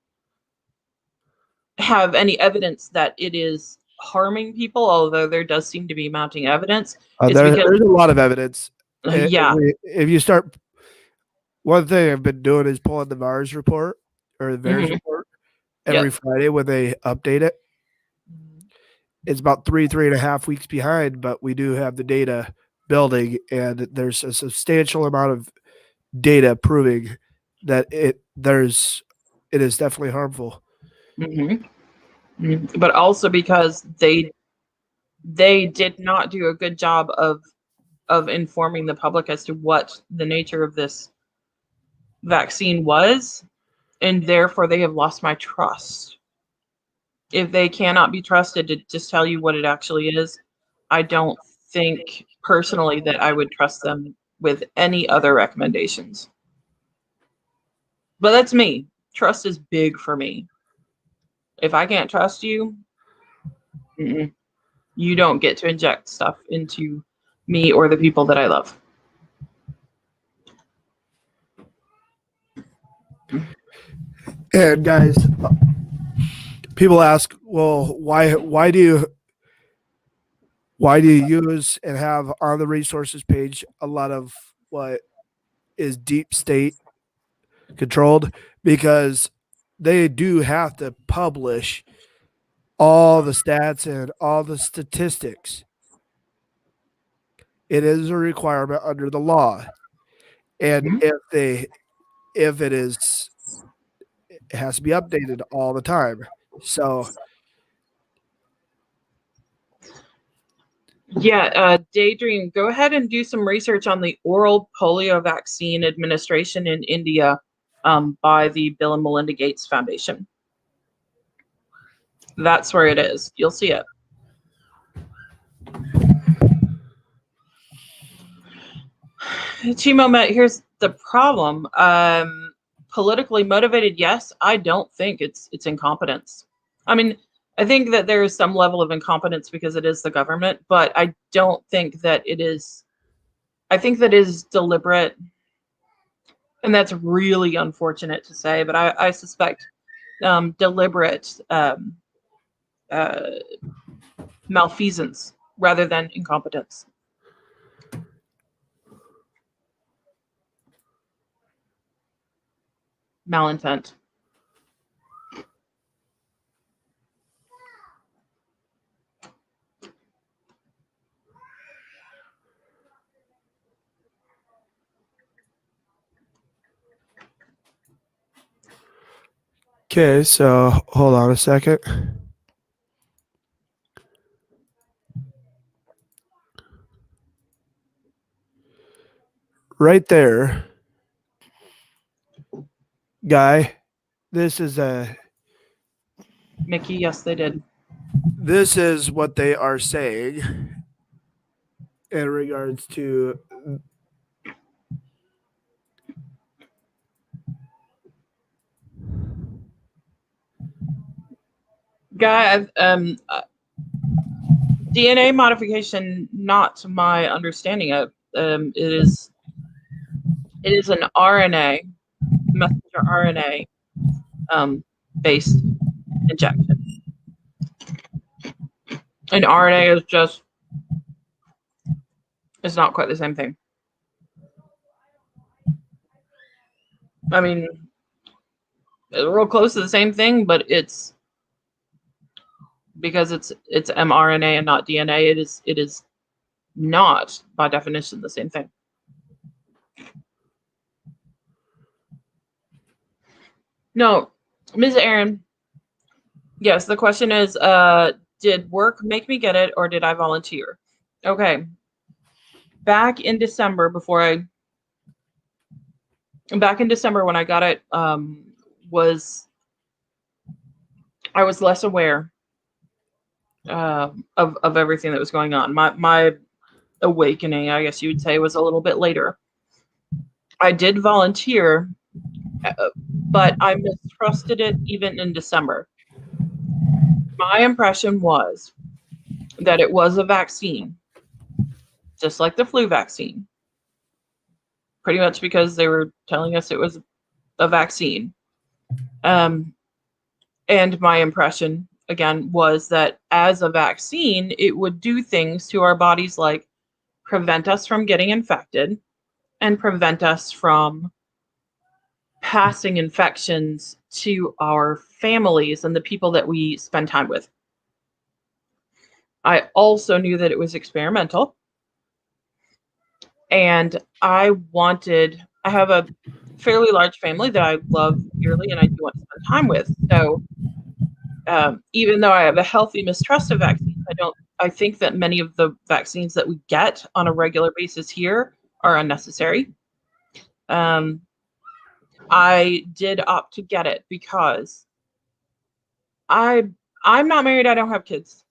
[SPEAKER 2] have any evidence that it is harming people, although there does seem to be mounting evidence. It's because
[SPEAKER 1] there's a lot of evidence.
[SPEAKER 2] yeah.
[SPEAKER 1] If you start, one thing I've been doing is pulling the VAERS report or the VAERS
[SPEAKER 2] Mhm.
[SPEAKER 1] report every Friday when they update it. It's about 3.5 weeks behind, but we do have the data building, and there's a substantial amount of data proving that it is definitely harmful.
[SPEAKER 2] But also because they did not do a good job of informing the public as to what the nature of this vaccine was, and therefore they have lost my trust. If they cannot be trusted to just tell you what it actually is, I don't think personally that I would trust them with any other recommendations. But that's me. Trust is big for me. If I can't trust you, you don't get to inject stuff into me or the people that I love.
[SPEAKER 1] And guys, people ask, well, why do you use and have on the resources page a lot of what is deep state controlled? Because they do have to publish all the stats and all the statistics. It is a requirement under the law. And if it is, it has to be updated all the time. So
[SPEAKER 2] yeah, Daydream, go ahead and do some research on the oral polio vaccine administration in India by the Bill and Melinda Gates Foundation. That's where it is. You'll see it. Chimo Met, here's the problem. Politically motivated, yes. I don't think it's incompetence. I mean, I think that there is some level of incompetence because it is the government, but I don't think that it is. I think that is deliberate, and that's really unfortunate to say, but I suspect deliberate malfeasance rather than incompetence. Malintent.
[SPEAKER 1] okay, so hold on a second. Right there, guy, this is
[SPEAKER 2] Mickey, yes, they did.
[SPEAKER 1] this is what they are saying in regards to
[SPEAKER 2] Guy, DNA modification, not my understanding of. It is an RNA, messenger RNA based injection. And RNA is just, it's not quite the same thing. I mean, it's real close to the same thing, but it's because it's mRNA and not DNA. It is not by definition the same thing. No, Ms. Aaron. Yes, the question is, did work make me get it, or did I volunteer? Okay. Back in December when I got it, I was less aware of everything that was going on. My awakening, I guess you would say, was a little bit later. I did volunteer, but I mistrusted it even in December. My impression was that it was a vaccine, just like the flu vaccine. Pretty much because they were telling us it was a vaccine. And And my impression, again, was that as a vaccine, it would do things to our bodies like prevent us from getting infected and prevent us from passing infections to our families and the people that we spend time with. I also knew that it was experimental. And I have a fairly large family that I love dearly and I do want to spend time with. So even though I have a healthy mistrust of vaccines, I think that many of the vaccines that we get on a regular basis here are unnecessary. I did opt to get it because I'm not married, I don't have kids.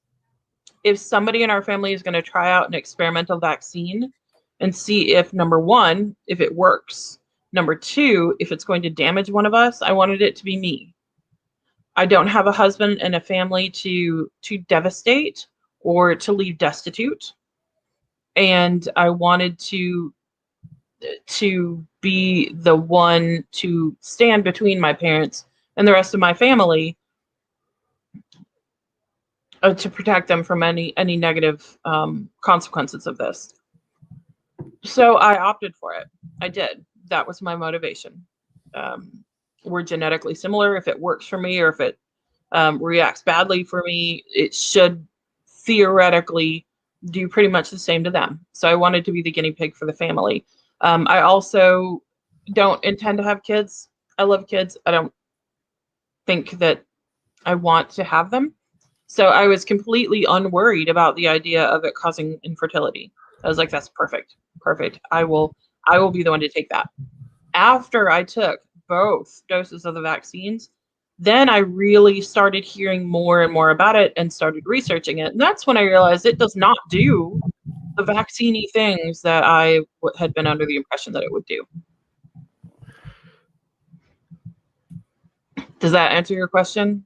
[SPEAKER 2] If somebody in our family is going to try out an experimental vaccine and see if, number one, if it works, number two, if it's going to damage one of us, I wanted it to be me. I don't have a husband and a family to devastate or to leave destitute. And I wanted to be the one to stand between my parents and the rest of my family to protect them from any negative consequences of this. So I opted for it. I did. That was my motivation. We're genetically similar. If it works for me or if it reacts badly for me, it should theoretically do pretty much the same to them. So I wanted to be the guinea pig for the family. I also don't intend to have kids. I love kids. I don't think that I want to have them. So I was completely unworried about the idea of it causing infertility. I was like, that's perfect. Perfect. I will be the one to take that. After I took both doses of the vaccines, then I really started hearing more and more about it and started researching it. And that's when I realized it does not do the vaccine-y things that I had been under the impression that it would do. Does that answer your question?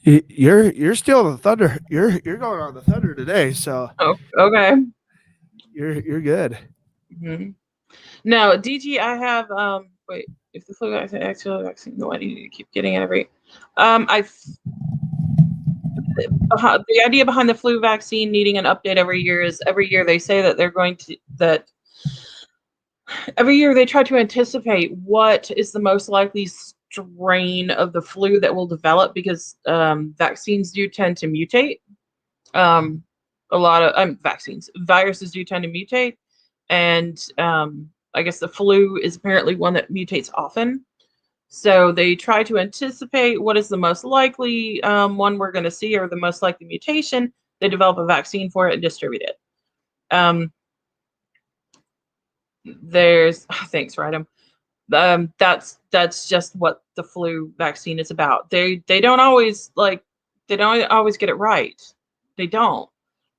[SPEAKER 1] You're still the Thunder. You're going on the Thunder today, so
[SPEAKER 2] oh, okay.
[SPEAKER 1] You're good.
[SPEAKER 2] Mm-hmm. No, DG, I have wait, if the flu vaccine actual vaccine, no, I need to keep getting it every the idea behind the flu vaccine needing an update every year is every year they say that they're going to every year they try to anticipate what is the most likely strain of the flu that will develop because vaccines do tend to mutate. A lot of viruses do tend to mutate, and I guess the flu is apparently one that mutates often. So they try to anticipate what is the most likely one we're going to see or the most likely mutation. They develop a vaccine for it and distribute it. Thanks, Rydam. That's just what the flu vaccine is about. They don't always get it right. They don't,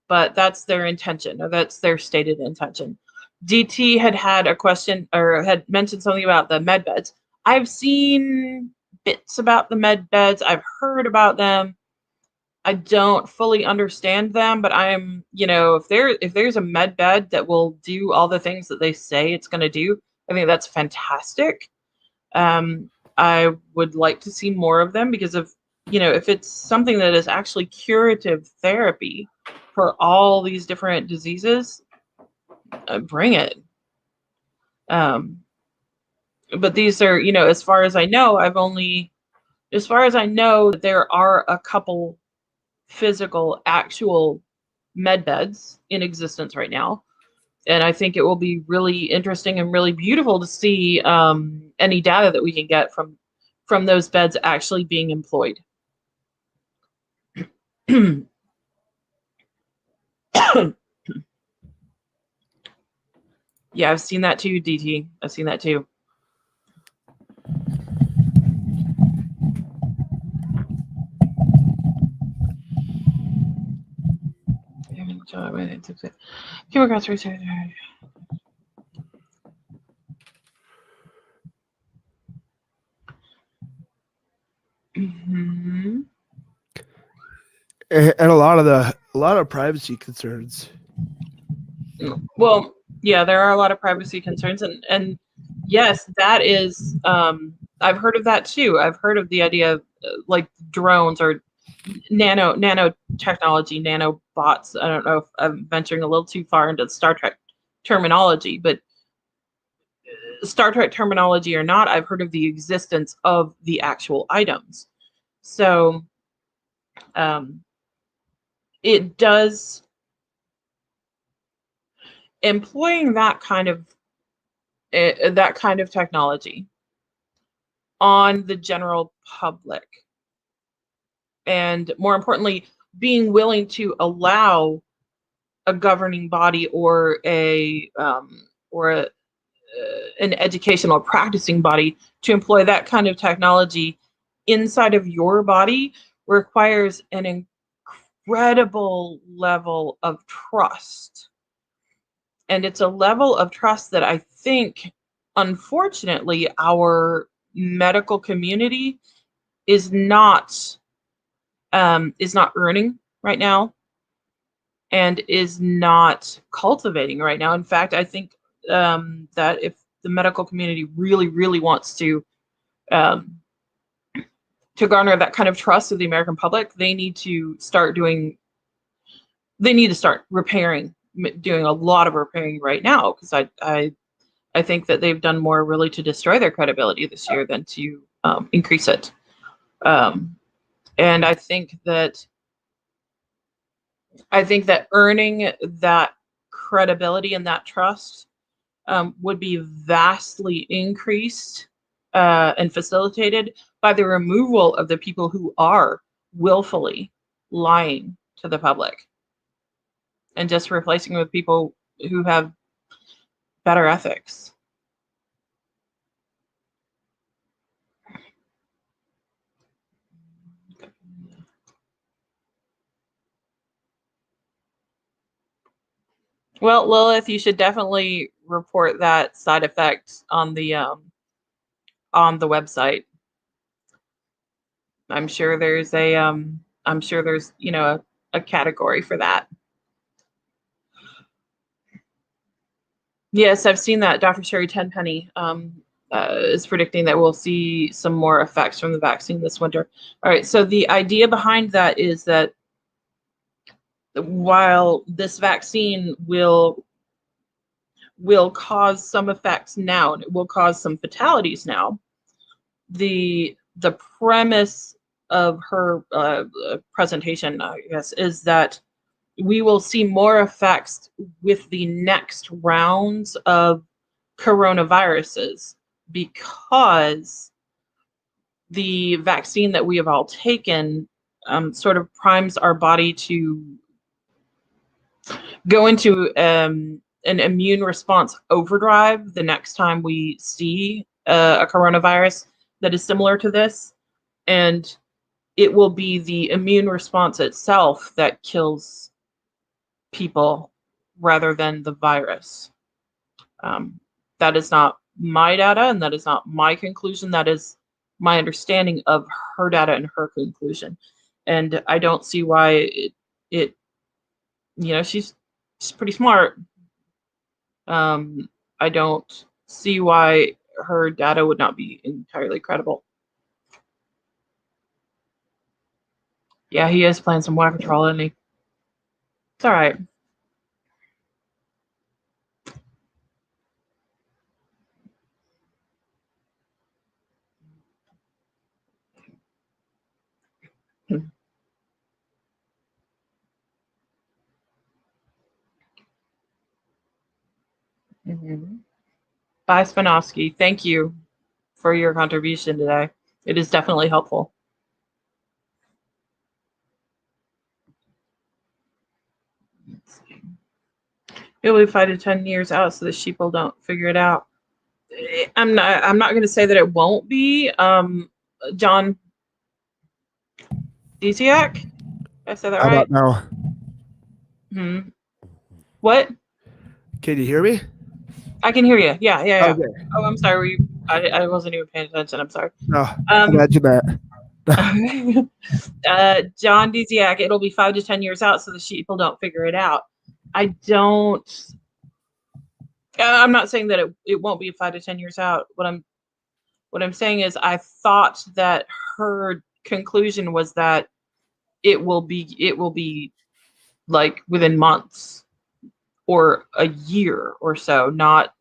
[SPEAKER 2] but that's their intention, or that's their stated intention. DT had a question or had mentioned something about the med beds. I've seen bits about the med beds. I've heard about them. I don't fully understand them, but I'm, if there's a med bed that will do all the things that they say it's going to do, I think that's fantastic. I would like to see more of them because if it's something that is actually curative therapy for all these different diseases, bring it. But these are, as far as I know, there are a couple physical, actual med beds in existence right now. And I think it will be really interesting and really beautiful to see any data that we can get from those beds actually being employed. Yeah, I've seen that too, DT. I've seen that too. Came across research. Mm-hmm.
[SPEAKER 1] And a lot of privacy concerns.
[SPEAKER 2] Well, yeah, there are a lot of privacy concerns, and Yes, that is. I've heard of that too. I've heard of the idea of like drones or nanotechnology, nanobots. I don't know if I'm venturing a little too far into Star Trek terminology, but Star Trek terminology or not, I've heard of the existence of the actual items. So it does, employing that kind of technology on the general public, and more importantly, being willing to allow a governing body or an educational practicing body to employ that kind of technology inside of your body requires an incredible level of trust. And it's a level of trust that I think, unfortunately, our medical community is not earning right now, and is not cultivating right now. In fact, I think that if the medical community really, really wants to garner that kind of trust of the American public, they need to start repairing, doing a lot of repairing right now, because I think that they've done more really to destroy their credibility this year than to increase it. And I think that earning that credibility and that trust would be vastly increased and facilitated by the removal of the people who are willfully lying to the public, and just replacing with people who have better ethics. Well, Lilith, you should definitely report that side effect on the website. I'm sure there's a category for that. Yes, I've seen that. Dr. Sherry Tenpenny is predicting that we'll see some more effects from the vaccine this winter. All right, so the idea behind that is that while this vaccine will cause some effects now, and it will cause some fatalities now, the premise of her presentation, I guess, is that we will see more effects with the next rounds of coronaviruses, because the vaccine that we have all taken sort of primes our body to go into an immune response overdrive the next time we see a coronavirus that is similar to this. And it will be the immune response itself that kills people rather than the virus. That is not my data, and that is not my conclusion. That is my understanding of her data and her conclusion. And I don't see why she's pretty smart. I don't see why her data would not be entirely credible. Yeah, he is playing some Whack Patrol, isn't he? It's all right. Mm-hmm. Bye, Spanovsky. Thank you for your contribution today. It is definitely helpful. It'll be 5 to 10 years out, so the sheeple don't figure it out. I'm not going to say that it won't be. John Disiak? I said that
[SPEAKER 1] How
[SPEAKER 2] right?
[SPEAKER 1] about now?
[SPEAKER 2] What?
[SPEAKER 1] Can you hear me?
[SPEAKER 2] I can hear you. Yeah.
[SPEAKER 1] Okay.
[SPEAKER 2] Oh, I'm sorry. I wasn't even paying attention. I'm sorry.
[SPEAKER 1] No, imagine that.
[SPEAKER 2] John Disiak, it'll be 5 to 10 years out, so the sheeple don't figure it out. I don't I'm not saying that it won't be 5 to 10 years out. What I'm saying is I thought that her conclusion was that it will be like within months or a year or so, not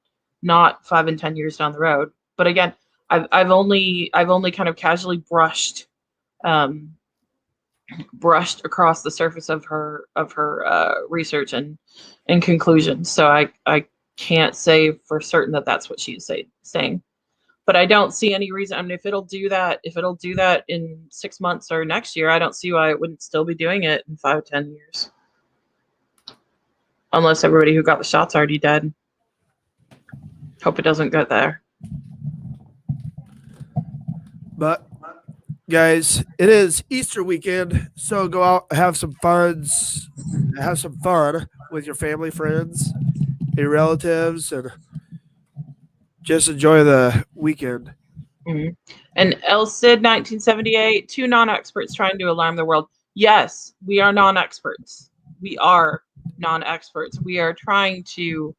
[SPEAKER 2] 5 and 10 years down the road. But again, I've only kind of casually brushed across the surface of her research and conclusions. So I can't say for certain that that's what she's saying. But I don't see any reason. I mean, if it'll do that in 6 months or next year, I don't see why it wouldn't still be doing it in 5, 10 years. Unless everybody who got the shot's already dead. Hope it doesn't get there.
[SPEAKER 1] But guys, it is Easter weekend, so go out, have some fun with your family, friends, your relatives, and just enjoy the weekend.
[SPEAKER 2] Mm-hmm. And El Cid 1978, 2 non-experts trying to alarm the world. Yes, we are non-experts. We are non-experts. We are trying to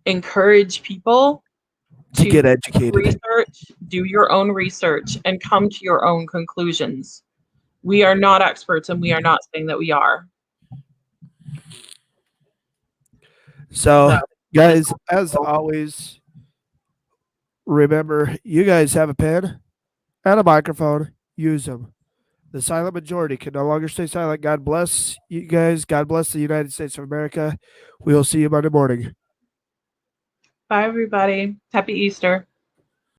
[SPEAKER 2] encourage people
[SPEAKER 1] to get educated.
[SPEAKER 2] Research, do your own research, and come to your own conclusions. We are not experts, and we are not saying that we are.
[SPEAKER 1] So, guys, as always, remember, you guys have a pen and a microphone. Use them. The silent majority can no longer stay silent. God bless you guys. God bless the United States of America. We will see you Monday morning.
[SPEAKER 2] Bye, everybody. Happy Easter.